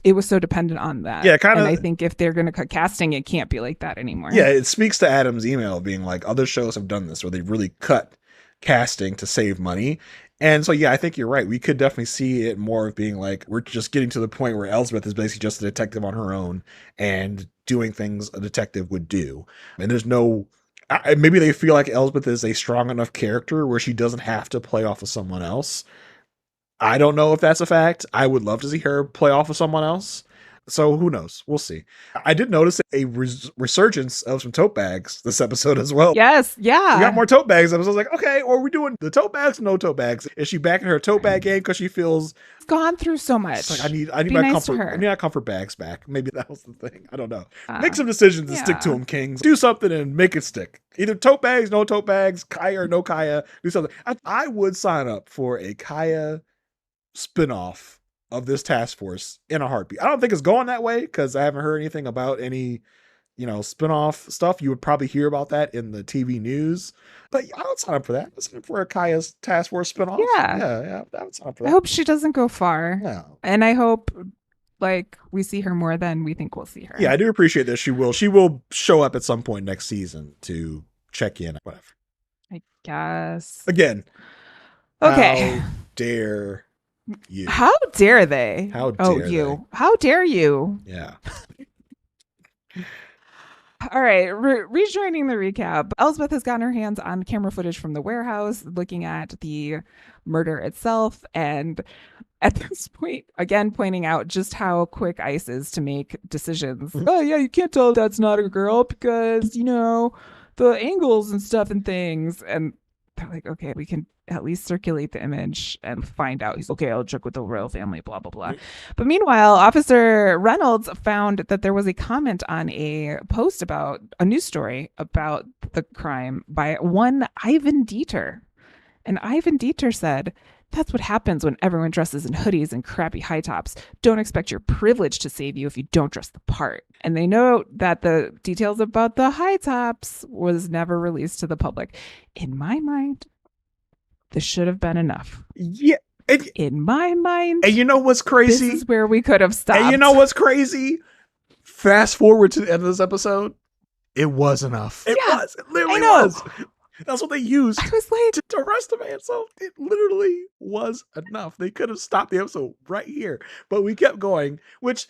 it was so dependent on that. Yeah, kind of. And I think if they're going to cut casting, it can't be like that anymore. Yeah, it speaks to Adam's email being like, other shows have done this where they've really cut casting to save money. And so, yeah, I think you're right. We could definitely see it more of being like, we're just getting to the point where Elsbeth is basically just a detective on her own and doing things a detective would do. And there's no, maybe they feel like Elsbeth is a strong enough character where she doesn't have to play off of someone else. I don't know if that's a fact. I would love to see her play off of someone else. So who knows? We'll see. I did notice a resurgence of some tote bags this episode as well. Yes, yeah. We got more tote bags. I was like, okay, or are we doing the tote bags or no tote bags? Is she back in her tote bag game because she feels gone through so much? Like, I need my comfort. I need my comfort bags back. Maybe that was the thing. I don't know. Make some decisions and stick to them, Kings. Do something and make it stick. Either tote bags, no tote bags, Kaia or no Kaia. Do something. I would sign up for a Kaia spinoff of this task force in a heartbeat. I don't think it's going that way because I haven't heard anything about any, spinoff stuff. You would probably hear about that in the TV news, but I would sign up for that. Let's sign up for a Kaia's task force spinoff. Yeah. I would sign up for that. I hope she doesn't go far. No. And I hope we see her more than we think we'll see her. Yeah, I do appreciate that she will show up at some point next season to check in, whatever. I guess. Again. Okay. How dare you? How dare they? How dare you? They? How dare you? Yeah. All right, rejoining the recap. Elsbeth has gotten her hands on camera footage from the warehouse, looking at the murder itself, and at this point, again, pointing out just how quick Ice is to make decisions. Oh yeah, you can't tell that's not a girl because the angles and stuff and things, and they're like, okay, we can at least circulate the image and find out. He's okay, I'll check with the royal family, blah, blah, blah. But meanwhile, Officer Reynolds found that there was a comment on a post about a news story about the crime by one Ivan Dieter. And Ivan Dieter said, that's what happens when everyone dresses in hoodies and crappy high tops. Don't expect your privilege to save you if you don't dress the part. And they note that the details about the high tops was never released to the public. In my mind, this should have been enough. Yeah. In my mind, and you know what's crazy? This is where we could have stopped. And you know what's crazy? Fast forward to the end of this episode. It was enough. It was. It literally was. That's what they used I was like, to arrest the man. So it literally was enough. They could have stopped the episode right here. But we kept going, which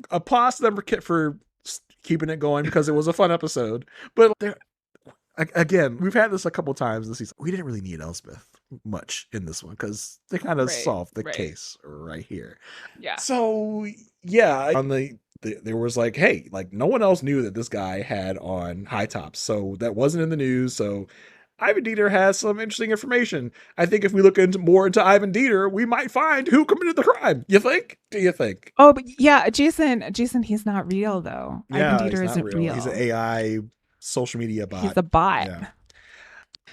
applause to them for keeping it going because it was a fun episode. But again, we've had this a couple times this season. We didn't really need Elsbeth much in this one because they kind of solved the case right here. Yeah. So yeah, on there was like, hey, like no one else knew that this guy had on high tops, so that wasn't in the news. So Ivan Dieter has some interesting information. I think if we look more into Ivan Dieter, we might find who committed the crime. You think? Do you think? Oh, but yeah, Jason, he's not real though. Yeah, Ivan Dieter isn't real. He's an AI social media bot. He's a bot.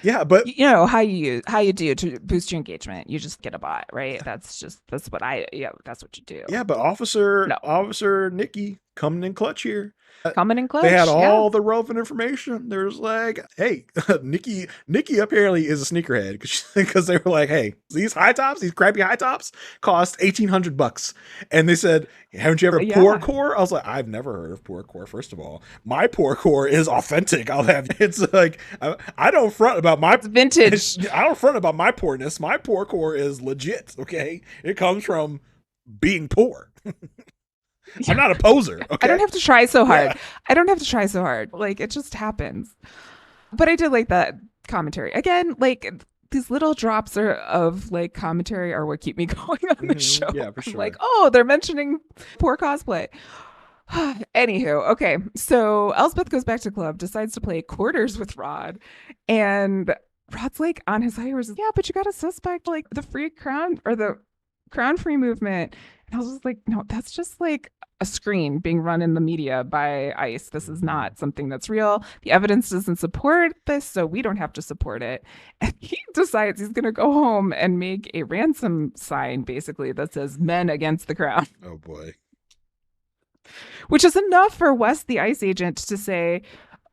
Yeah, but you know how you do to boost your engagement. You just get a bot, right? That's what you do. Yeah, but Officer Nikki coming in clutch here. Coming in clutch. They had all the relevant information. There's like, hey, Nikki apparently is a sneakerhead because they were like, hey, these crappy high tops cost $1,800, and they said, haven't you ever poor core? I was like, I've never heard of poor core. First of all, my poor core is authentic. It's like I don't front about my vintage. I don't front about my poorness. My poor core is legit. Okay, it comes from being poor. I'm not a poser. Okay? I don't have to try so hard. I don't have to try so hard. Like, it just happens. But I did like that commentary. Again, like, these little drops of like commentary are what keep me going on the show. Yeah, for sure. I'm like, oh, they're mentioning poor cosplay. Anywho, okay. So Elsbeth goes back to club, decides to play quarters with Rod. And Rod's like on his high horse. Yeah, but you got a suspect like the free crown or the crown free movement. And I was just like, no, that's just like a screen being run in the media by ICE. This is not something that's real. The evidence doesn't support this, so we don't have to support it. And he decides he's going to go home and make a ransom sign, basically, that says men against the crown. Oh, boy. Which is enough for Wes, the ICE agent, to say,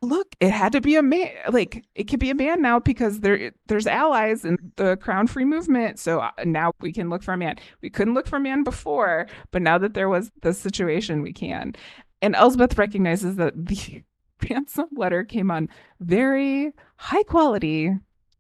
look, it had to be a man. Like, it could be a man now because there's allies in the crown free movement. So now we can look for a man. We couldn't look for a man before, but now that there was this situation, we can. And Elsbeth recognizes that the ransom letter came on very high quality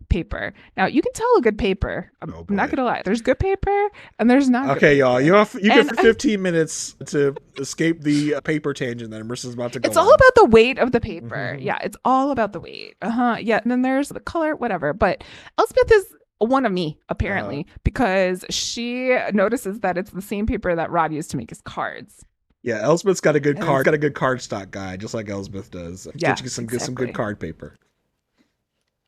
paper. Now you can tell a good paper. I'm not gonna lie. There's good paper and there's not. Okay, y'all. You get for 15 minutes to escape the paper tangent that Marissa's about to go. It's all about the weight of the paper. Mm-hmm. Yeah, it's all about the weight. Yeah, and then there's the color, whatever. But Elsbeth is one of me apparently because she notices that it's the same paper that Rod used to make his cards. Yeah, Elsbeth's got a good card stock guy, just like Elsbeth does. Yeah, get you some good card paper.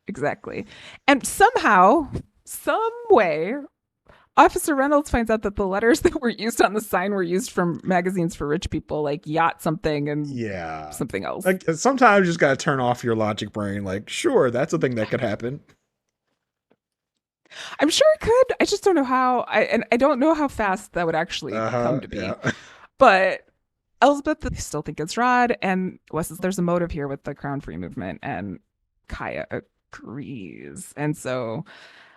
Exactly. And somehow, some way, Officer Reynolds finds out that the letters that were used on the sign were used from magazines for rich people, like Yacht something and something else. Like, sometimes you just got to turn off your logic brain. Like, sure, that's a thing that could happen. I'm sure it could. I just don't know how. I don't know how fast that would actually come to be. Yeah. But Elsbeth, they still think it's Rod. And Wes says there's a motive here with the Crown Free movement. And Kaia agrees. And so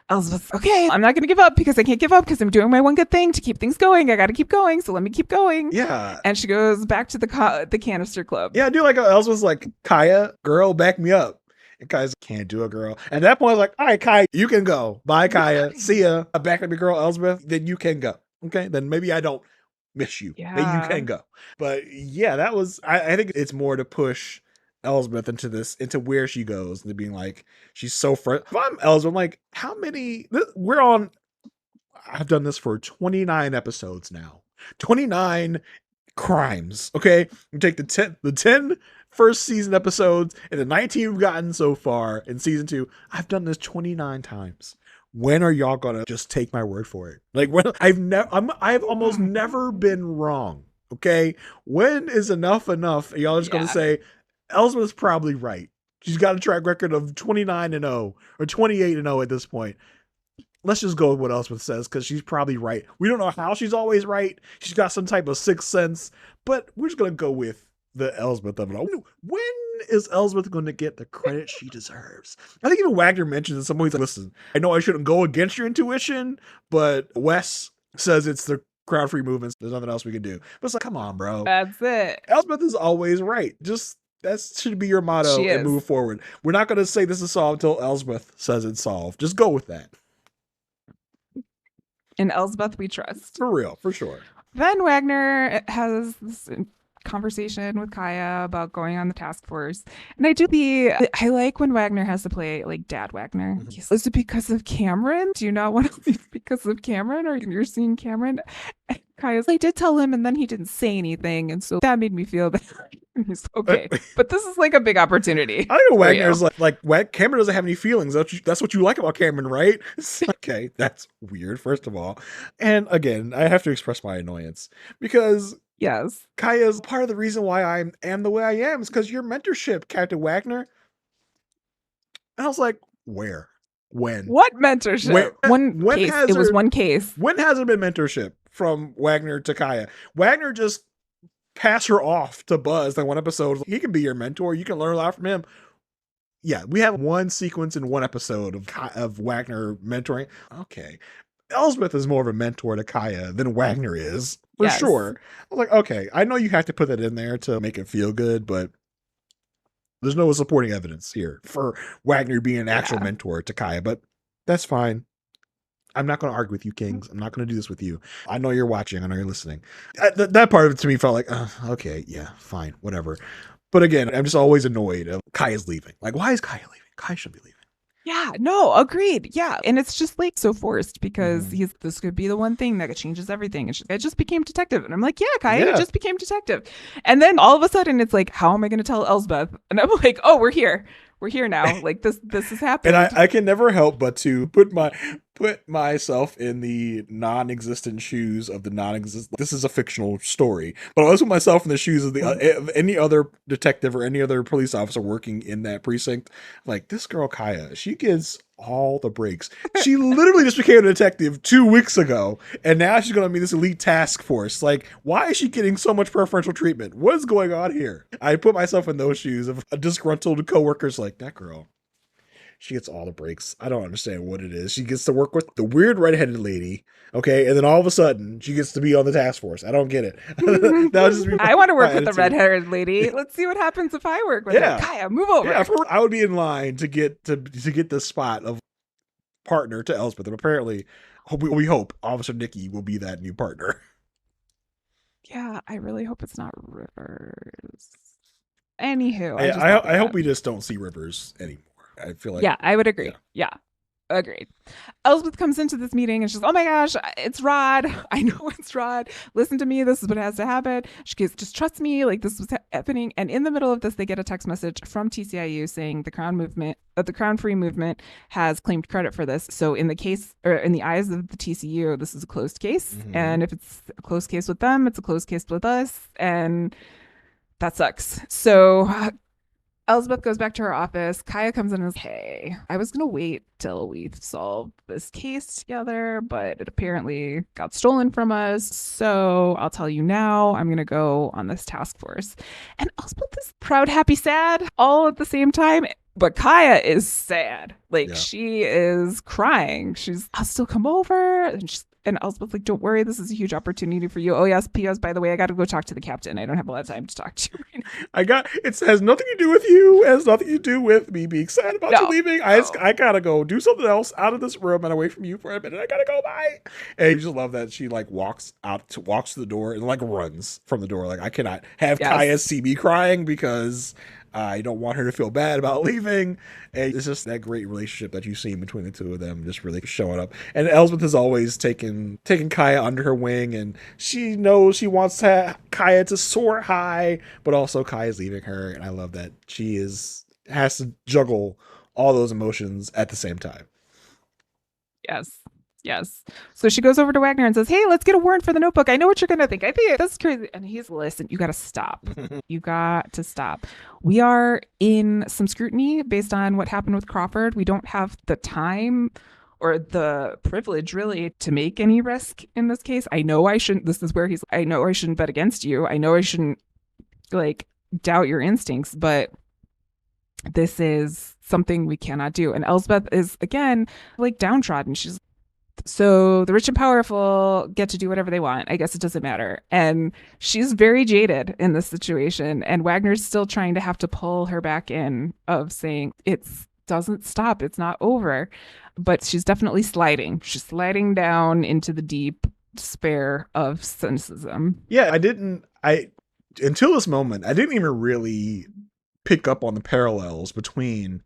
Elsbeth's, okay, I'm not going to give up because I can't give up because I'm doing my one good thing to keep things going. I got to keep going. So let me keep going. Yeah. And she goes back to the canister club. Yeah, I do like how Elsbeth's like, Kaia, girl, back me up. And Kaia's can't do a girl. And at that point, I was like, all right, Kaia, you can go. Bye, Kaia. See ya. Back up your girl, Elsbeth. Then you can go. Okay. Then maybe I don't miss you. Yeah. Then you can go. But yeah, that was, I think it's more to push Elsbeth into where she goes and being like, she's so if I'm Elsbeth, I'm like, how many I've done this for 29 episodes now, 29 crimes. Okay, you take the 10 first season episodes and the 19 we've gotten so far in season 2. I've done this 29 times. When are y'all gonna just take my word for it? Like, when I've almost never been wrong. Okay, when is enough? Y'all are just gonna say Elsbeth's probably right. She's got a track record of 29-0 or 28-0 at this point. Let's just go with what Elsbeth says because she's probably right. We don't know how she's always right. She's got some type of sixth sense, but we're just gonna go with the Elsbeth of it all. When is Elsbeth going to get the credit she deserves? I think even Wagner mentions in some ways, like, listen, I know I shouldn't go against your intuition, but Wes says it's the crowd free movements. There's nothing else we can do. But it's like, come on, bro. That's it. Elsbeth is always right. Just that should be your motto and move forward. We're not going to say this is solved until Elsbeth says it's solved. Just go with that. In Elsbeth, we trust. For real, for sure. Then Wagner has this conversation with Kaia about going on the task force. And I like when Wagner has to play like Dad Wagner. Mm-hmm. Is it because of Cameron? Do you not want to leave because of Cameron? Or you're seeing Cameron? And Kaia's like, I did tell him and then he didn't say anything. And so that made me feel bad. And he's okay. But this is like a big opportunity. I think Wagner's like Cameron doesn't have any feelings. That's what you like about Cameron, right? Okay, that's weird, first of all. And again, I have to express my annoyance because yes, Kaia's part of the reason why I am the way I am is because your mentorship, Captain Wagner. And I was like, where? When? What mentorship? It was one case. When has there been mentorship from Wagner to Kaia? Wagner just pass her off to Buzz like one episode. He can be your mentor. You can learn a lot from him. Yeah, we have one sequence in one episode of Wagner mentoring. Okay. Elsbeth is more of a mentor to Kaia than Wagner is, for sure. I was like, okay, I know you have to put that in there to make it feel good, but there's no supporting evidence here for Wagner being an actual mentor to Kaia, but that's fine. I'm not going to argue with you, Kings. I'm not going to do this with you. I know you're watching. I know you're listening. That part of it to me felt like, okay, yeah, fine, whatever. But again, I'm just always annoyed of Kaia's leaving. Like, why is Kaia leaving? Kaia should be leaving. Yeah, no, agreed. Yeah. And it's just like so forced because this could be the one thing that changes everything. I just became detective. And I'm like, yeah, Kaia, you just became detective. And then all of a sudden it's like, how am I going to tell Elsbeth? And I'm like, oh, we're here. We're here now. Like this has happened. And I can never help but to put myself in the non-existent shoes of the non-existent. This is a fictional story, but I also put myself in the shoes of of any other detective or any other police officer working in that precinct. Like, this girl Kaia, she gets all the breaks. She literally just became a detective 2 weeks ago, and now she's going to be this elite task force. Like, why is she getting so much preferential treatment? What is going on here? I put myself in those shoes of a disgruntled coworkers like, that girl, she gets all the breaks. I don't understand what it is. She gets to work with the weird redheaded lady, okay, and then all of a sudden she gets to be on the task force. I don't get it. I want to work with the redheaded lady. Let's see what happens if I work with her. Kaia, move over. Yeah, I would be in line to get the spot of partner to Elsbeth, and apparently, we hope Officer Nikki will be that new partner. Yeah, I really hope it's not Rivers. Anywho, I hope we just don't see Rivers anymore. I feel like, I would agree. Yeah, agreed. Elsbeth comes into this meeting and she's, oh my gosh, it's Rod. I know it's Rod. Listen to me. This is what has to happen. She goes, just trust me. Like, this was happening. And in the middle of this, they get a text message from TCIU saying the Crown Free movement has claimed credit for this. So in the case, or in the eyes of the TCU, this is a closed case. Mm-hmm. And if it's a closed case with them, it's a closed case with us. And that sucks. So Elsbeth goes back to her office. Kaia comes in and says, hey, I was going to wait till we solved this case together, but it apparently got stolen from us. So I'll tell you now, I'm going to go on this task force. And Elsbeth is proud, happy, sad all at the same time. But Kaia is sad. Like, she is crying. I'll still come over. And Elsbeth's like, don't worry, this is a huge opportunity for you. Oh, yes, P.S., by the way, I got to go talk to the captain. I don't have a lot of time to talk to you right now. It has nothing to do with you. It has nothing to do with me being sad about you leaving. I got to go do something else out of this room and away from you for a minute. I got to go, bye. And you just love that she, like, walks to the door and, like, runs from the door. Like, I cannot have Kaia see me crying because I don't want her to feel bad about leaving. And it's just that great relationship that you see between the two of them just really showing up. And Elsbeth has always taken Kaia under her wing, and she knows she wants Kaia to soar high, but also Kaia's leaving her. And I love that she has to juggle all those emotions at the same time. Yes. So she goes over to Wagner and says, hey, let's get a warrant for the notebook. I know what you're going to think. I think that's crazy. And he's, listen, you got to stop. You got to stop. We are in some scrutiny based on what happened with Crawford. We don't have the time or the privilege really to make any risk in this case. I know I shouldn't. This is where I know I shouldn't bet against you. I know I shouldn't, like, doubt your instincts, but This is something we cannot do. And Elsbeth is, again, like downtrodden. She's so the rich and powerful get to do whatever they want. I guess it doesn't matter. And she's very jaded in this situation. And Wagner's still trying to have to pull her back in of saying it doesn't stop. It's not over. But she's definitely sliding. She's sliding down into the deep despair of cynicism. Yeah, until this moment, I didn't even really pick up on the parallels between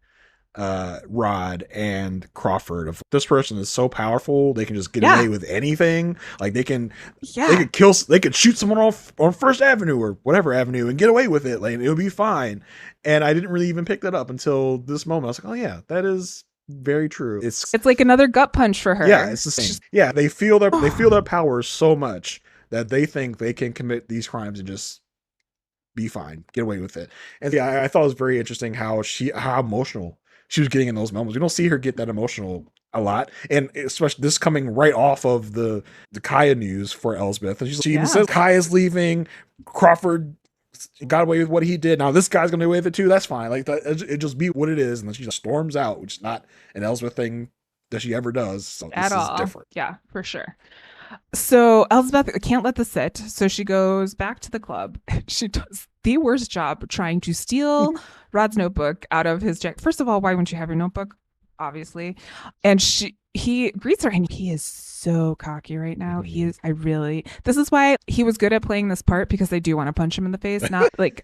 Rod and Crawford. Of this person is so powerful, they can just get away with anything. Like they could shoot someone off on First Avenue or whatever avenue and get away with it. Like it'll be fine. And I didn't really even pick that up until this moment. I was like, oh yeah, that is very true. It's like another gut punch for her. Yeah, it's the same. Yeah, they feel their powers so much that they think they can commit these crimes and just be fine, get away with it. And yeah, I thought it was very interesting how emotional she was getting in those moments. We don't see her get that emotional a lot, and especially this coming right off of the Kaia news for Elsbeth. And she even says Kaia's leaving. Crawford got away with what he did. Now this guy's gonna get away with it too. That's fine. Like it just be what it is. And then she just storms out, which is not an Elsbeth thing that she ever does. So this is different. Yeah, for sure. So Elsbeth can't let this sit, so she goes back to the club. She does the worst job trying to steal Rod's notebook out of his jacket. First of all, why wouldn't you have your notebook? Obviously. And he greets her, and he is so cocky right now. This is why he was good at playing this part, because I do want to punch him in the face. Not like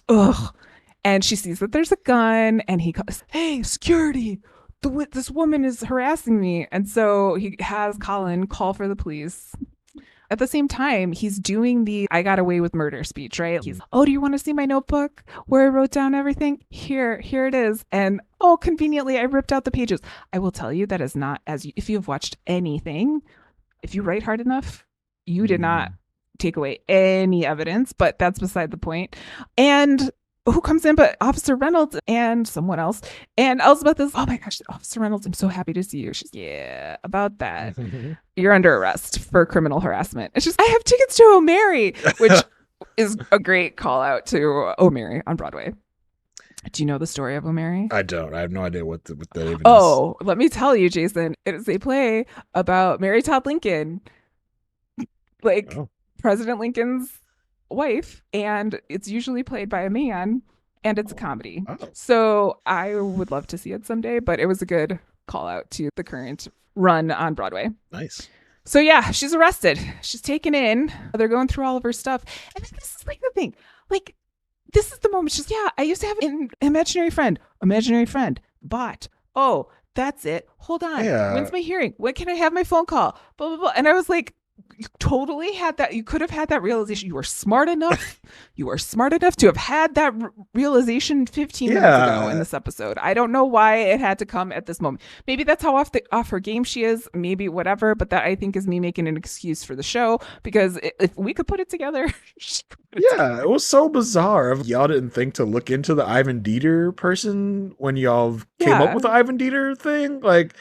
ugh. And she sees that there's a gun, and he goes, hey, security, this woman is harassing me. And so he has Colin call for the police. At the same time, he's doing the I got away with murder speech, right? He's, oh, do you want to see my notebook where I wrote down everything? Here it is. And oh, conveniently, I ripped out the pages. I will tell you that is not if you've watched anything, if you write hard enough, you did not take away any evidence, but that's beside the point. And who comes in but Officer Reynolds and someone else. And Elsbeth is, oh my gosh, Officer Reynolds, I'm so happy to see you. She's, yeah, about that. You're under arrest for criminal harassment. It's just, I have tickets to O'Mary, which is a great call out to O'Mary on Broadway. Do you know the story of O'Mary? I don't. I have no idea what that even is. Oh, let me tell you, Jason. It is a play about Mary Todd Lincoln, President Lincoln's wife, and it's usually played by a man, and it's a comedy. So I would love to see it someday, but it was a good call out to the current run on Broadway. Nice. So yeah, she's arrested. She's taken in. They're going through all of her stuff. And then this is like the thing. Like, this is the moment she's, I used to have an imaginary friend, but oh, that's it. Hold on. Yeah. When's my hearing? When can I have my phone call? Blah, blah, blah. And I was like, you totally had that. You could have had that realization. You were smart enough. To have had that realization 15 minutes ago in this episode. I don't know why it had to come at this moment. Maybe that's how off her game she is. Maybe whatever. But that, I think, is me making an excuse for the show, because if we could put it together. It was so bizarre. Y'all didn't think to look into the Ivan Dieter person when y'all came up with the Ivan Dieter thing. Like,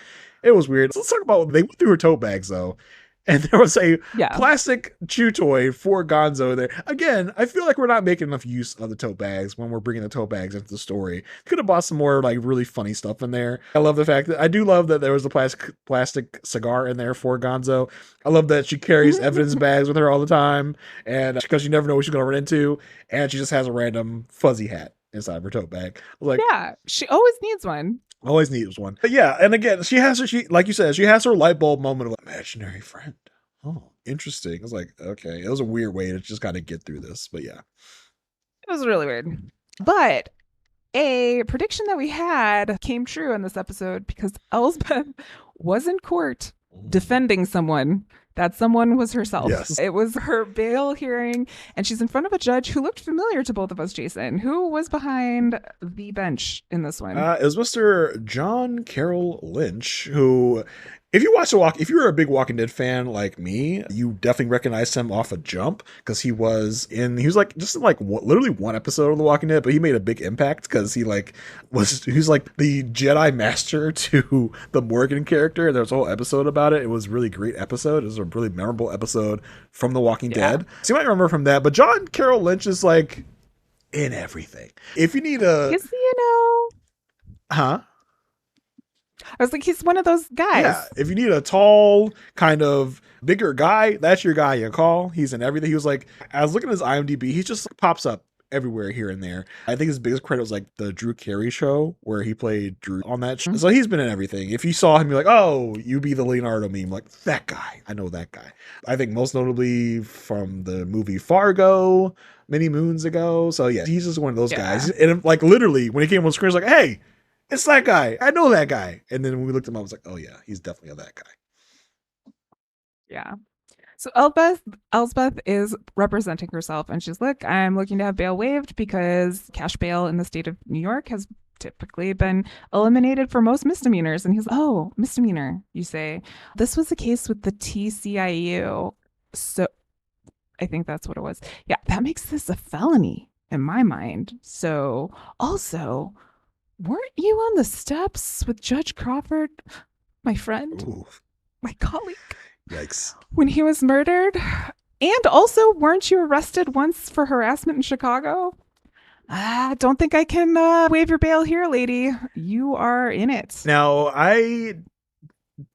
it was weird. Let's talk about, they went through her tote bags though. And there was a plastic chew toy for Gonzo there. Again, I feel like we're not making enough use of the tote bags when we're bringing the tote bags into the story. Could have bought some more like really funny stuff in there. I love the fact that I do love that there was a plastic cigar in there for Gonzo. I love that she carries evidence bags with her all the time, and because you never know what she's going to run into, and she just has a random fuzzy hat inside of her tote bag. Like, yeah, she always needs one. Always needs one. But yeah, and again, she like you said, she has her light bulb moment of imaginary friend. Oh, interesting. I was like, okay, it was a weird way to just kind of get through this, but yeah. It was really weird. But a prediction that we had came true in this episode, because Elsbeth was in court defending someone. That someone was herself. Yes. It was her bail hearing, and she's in front of a judge who looked familiar to both of us, Jason. Who was behind the bench in this one? It was Mr. John Carroll Lynch, who, if you were a big Walking Dead fan like me, you definitely recognized him off a Jump, because he was like just in like literally one episode of The Walking Dead, but he made a big impact because he was like the Jedi Master to the Morgan character. There was a whole episode about it. It was a really great episode. It was a really memorable episode from The Walking Dead. So you might remember from that. But John Carroll Lynch is like, in everything. If you need a... He's, you know... Huh? I was like, he's one of those guys. Yeah, if you need a tall, kind of bigger guy, that's your guy you call. He's in everything. He was like, I was looking at his IMDb, he just pops up everywhere here and there. I think his biggest credit was like the Drew Carey show where he played Drew on that show. So he's been in everything. If you saw him, you're like, oh, you be the Leonardo meme. Like, that guy. I know that guy. I think most notably from the movie Fargo many moons ago. So yeah, he's just one of those guys. And like literally when he came on screen, I was like, hey, it's that guy. I know that guy. And then when we looked him up, I was like, oh yeah, he's definitely that guy. Yeah. So Elsbeth is representing herself and she's like, I'm looking to have bail waived because cash bail in the state of New York has typically been eliminated for most misdemeanors. And he's, oh, misdemeanor, you say. This was the case with the TCIU. So I think that's what it was. Yeah, that makes this a felony in my mind. So also, weren't you on the steps with Judge Crawford, my friend, Ooh. my colleague? Yikes. When he was murdered? And also, weren't you arrested once for harassment in Chicago? I don't think I can waive your bail here, lady. You are in it. Now, I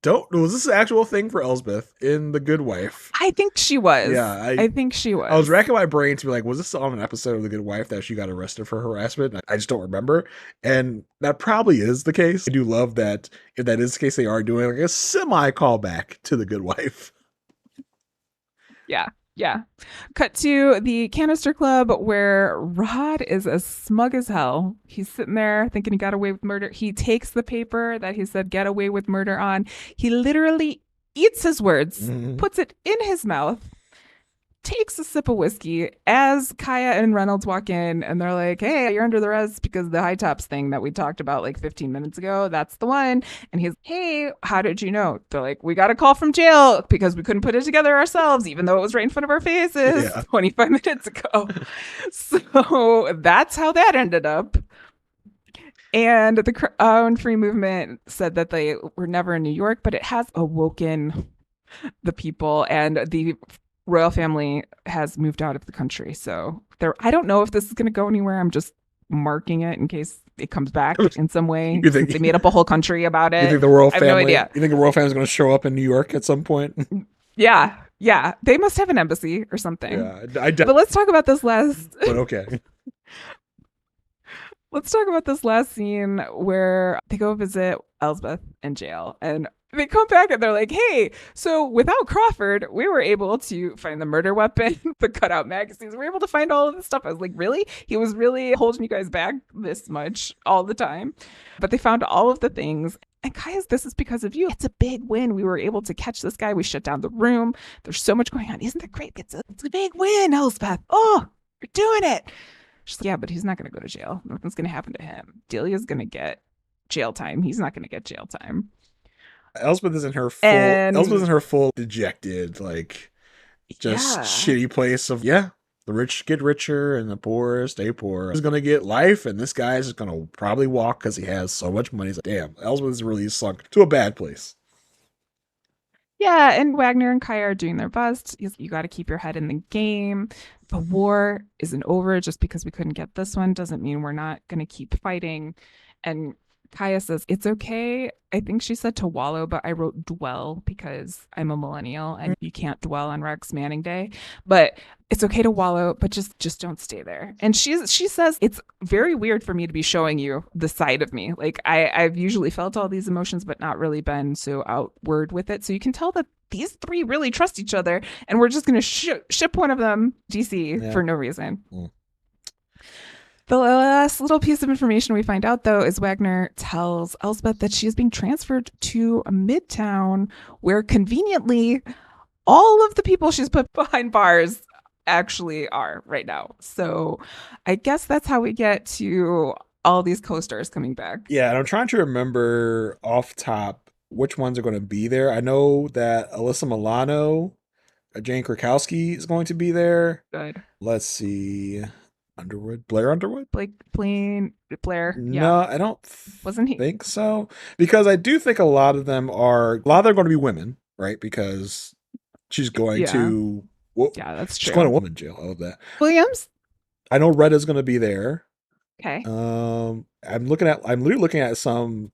don't know. Was this an actual thing for Elsbeth in The Good Wife? I think she was. Yeah. I think she was. I was racking my brain to be like, was this on an episode of The Good Wife that she got arrested for harassment? I just don't remember. And that probably is the case. I do love that if that is the case, they are doing like a semi callback to The Good Wife. Yeah. Cut to the Canister Club where Rod is as smug as hell. He's sitting there thinking he got away with murder. He takes the paper that he said get away with murder on. He literally eats his words, puts it in his mouth, takes a sip of whiskey as Kaia and Reynolds walk in and they're like, hey, you're under the arrest because the high tops thing that we talked about like 15 minutes ago, that's the one. And he's, hey, how did you know? They're like, we got a call from jail because we couldn't put it together ourselves, even though it was right in front of our faces 25 minutes ago. So that's how that ended up. And the Crown Free Movement said that they were never in New York, but it has awoken the people, and the royal family has moved out of the country. So I don't know if this is going to go anywhere. I'm just marking it in case it comes back in some way. They made up a whole country about it. You think the royal family? I have no idea. You think the royal family is going to show up in New York at some point? Yeah. They must have an embassy or something. Yeah, but let's talk about this last. But okay. Let's talk about this last scene where they go visit Elsbeth in jail, and they come back and they're like, hey, so without Crawford, we were able to find the murder weapon, the cutout magazines. We were able to find all of this stuff. I was like, really? He was really holding you guys back this much all the time. But they found all of the things. And Kaia's, this is because of you. It's a big win. We were able to catch this guy. We shut down the room. There's so much going on. Isn't that great? It's a big win, Elsbeth. Oh, you're doing it. She's like, yeah, but he's not going to go to jail. Nothing's going to happen to him. Delia's going to get jail time. He's not going to get jail time. Elsbeth is in her full dejected, like just shitty place of the rich get richer and the poor stay poor. He's gonna get life, and this guy's just gonna probably walk because he has so much money. He's like, damn, Elsbeth is really sunk to a bad place. Yeah, and Wagner and Kaia are doing their best. You got to keep your head in the game. The war isn't over. Just because we couldn't get this one doesn't mean we're not going to keep fighting. And Kaia says, it's okay. I think she said to wallow, but I wrote dwell because I'm a millennial and you can't dwell on Rex Manning Day. But it's okay to wallow, but just don't stay there. And she says, it's very weird for me to be showing you the side of me. Like I've usually felt all these emotions, but not really been so outward with it. So you can tell that these three really trust each other, and we're just going to ship one of them DC for no reason. The last little piece of information we find out, though, is Wagner tells Elsbeth that she is being transferred to Midtown, where conveniently all of the people she's put behind bars actually are right now. So I guess that's how we get to all these co-stars coming back. Yeah, and I'm trying to remember off top which ones are going to be there. I know that Alyssa Milano, Jane Krakowski is going to be there. Good. Let's see. Blair Underwood? Blair. No, I don't Wasn't he? think so. Because I do think a lot of them are going to be women, right? Because she's going to... Yeah, that's true. She's going to woman jail. I love that. Williams? I know Red is going to be there. Okay. I'm literally looking at some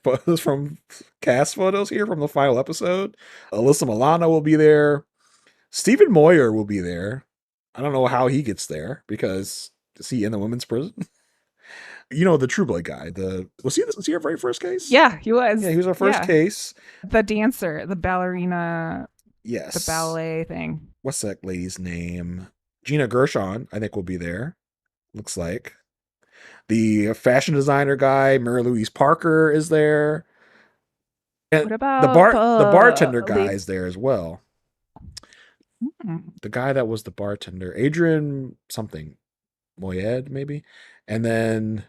photos from cast photos here from the final episode. Alyssa Milano will be there. Stephen Moyer will be there. I don't know how he gets there because is he in the women's prison? You know, the True Blood guy. Was he our very first case? Yeah, he was. Yeah, he was our first case. The dancer, the ballerina. Yes. The ballet thing. What's that lady's name? Gina Gershon, I think, will be there. Looks like. The fashion designer guy, Mary Louise Parker, is there. And what about the bartender guy is there as well. The guy that was the bartender, Adrian something, Moyed maybe, and then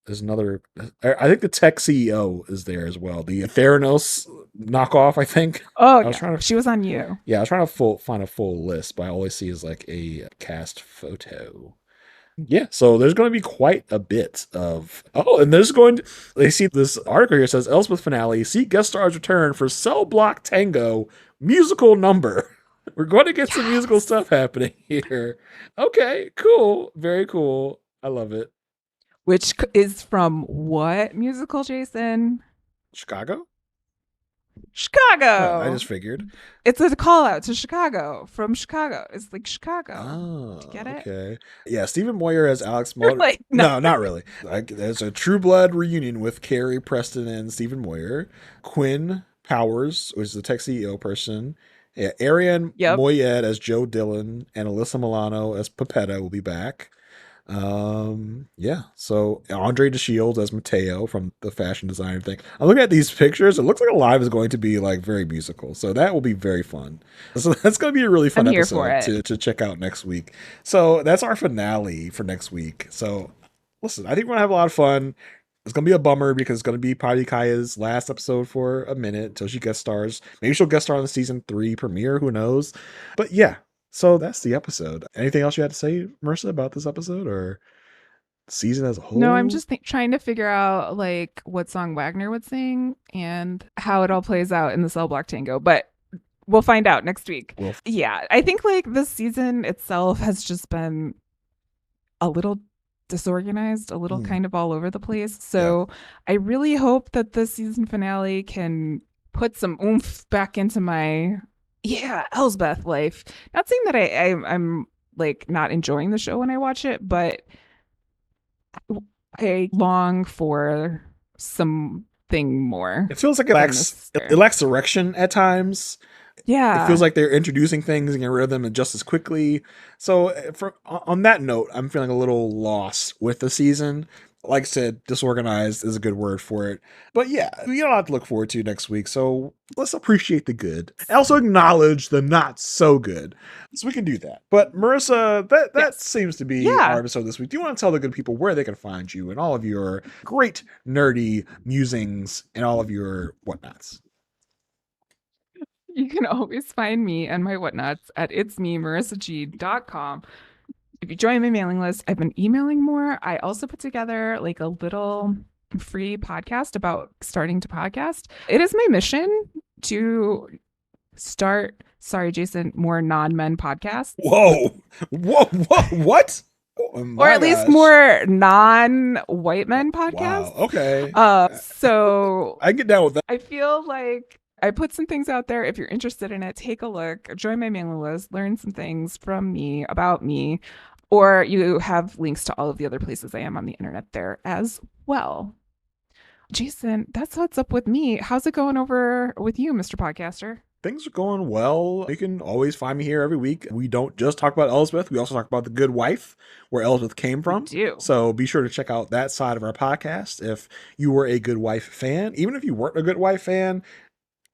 there's another. I think the tech CEO is there as well. The Theranos knockoff, I think. Oh, she was on You. Yeah, I was trying to find a full list, but I always see is like a cast photo. Yeah, so there's going to be quite a bit of. Oh, and they see this article here says Elsbeth finale, see guest stars return for Cell Block Tango musical number. We're going to get some musical stuff happening here. Okay, cool. Very cool. I love it. Which is from what musical, Jason? Chicago? Chicago. I just figured. It's a call out to Chicago from Chicago. It's like Chicago. Oh, do you get it? Okay. Yeah, Stephen Moyer as Alex Mulder. Like, no, not really. There's a True Blood reunion with Carrie Preston and Stephen Moyer. Quinn Powers, who's the tech CEO person. Yeah, Ariane Moyed as Joe Dillon and Alyssa Milano as Pepetta will be back. Yeah, so Andre DeShields as Mateo from the fashion designer thing. I'm looking at these pictures. It looks like Alive is going to be like very musical, so that will be very fun. So that's going to be a really fun episode to check out next week. So that's our finale for next week. So listen, I think we're gonna have a lot of fun. It's gonna be a bummer because it's gonna be probably Kaia's last episode for a minute until she guest stars. Maybe she'll guest star on the season 3 premiere. Who knows? But yeah. So that's the episode. Anything else you had to say, Marissa, about this episode or season as a whole? No, I'm just trying to figure out like what song Wagner would sing and how it all plays out in the Cell Block Tango. But we'll find out next week. Yeah, I think like this season itself has just been a little disorganized, a little kind of all over the place. So I really hope that the season finale can put some oomph back into my Elsbeth life. Not saying that I'm like not enjoying the show when I watch it, but I long for something more. It feels like it lacks direction at times. Yeah, it feels like they're introducing things and getting rid of them just as quickly. So on that note, I'm feeling a little lost with the season. Like I said, disorganized is a good word for it. But yeah, we got a lot to look forward to next week. So let's appreciate the good. Also acknowledge the not so good. So we can do that. But Marissa, that seems to be our episode this week. Do you want to tell the good people where they can find you and all of your great nerdy musings and all of your whatnots? You can always find me and my whatnots at itsmemarissag.com. If you join my mailing list, I've been emailing more. I also put together like a little free podcast about starting to podcast. It is my mission to start, sorry, Jason, more non-men podcasts. Whoa, what? Oh, or at least more non-white men podcasts. Wow, okay. So I get down with that. I feel like I put some things out there. If you're interested in it, take a look, join my mailing list, learn some things from me about me, or you have links to all of the other places I am on the internet there as well. Jason, that's what's up with me. How's it going over with you, Mr. Podcaster? Things are going well. You can always find me here every week. We don't just talk about Elsbeth. We also talk about The Good Wife, where Elsbeth came from. We do. So be sure to check out that side of our podcast if you were a Good Wife fan. Even if you weren't a Good Wife fan,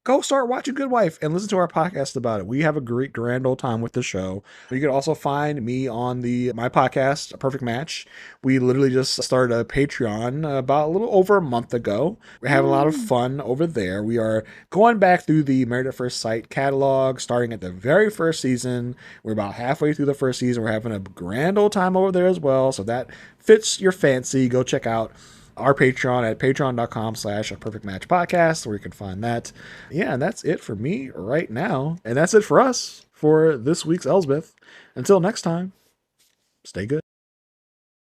go start watching Good Wife and listen to our podcast about it. We have a great grand old time with the show. You can also find me on my podcast, A Perfect Match. We literally just started a Patreon about a little over a month ago. We're having a lot of fun over there. We are going back through the Married at First Sight catalog, starting at the very first season. We're about halfway through the first season. We're having a grand old time over there as well. So that fits your fancy. Go check out our Patreon at patreon.com/a perfect match podcast, where you can find that. Yeah, and that's it for me right now. And that's it for us for this week's Elsbeth. Until next time, stay good.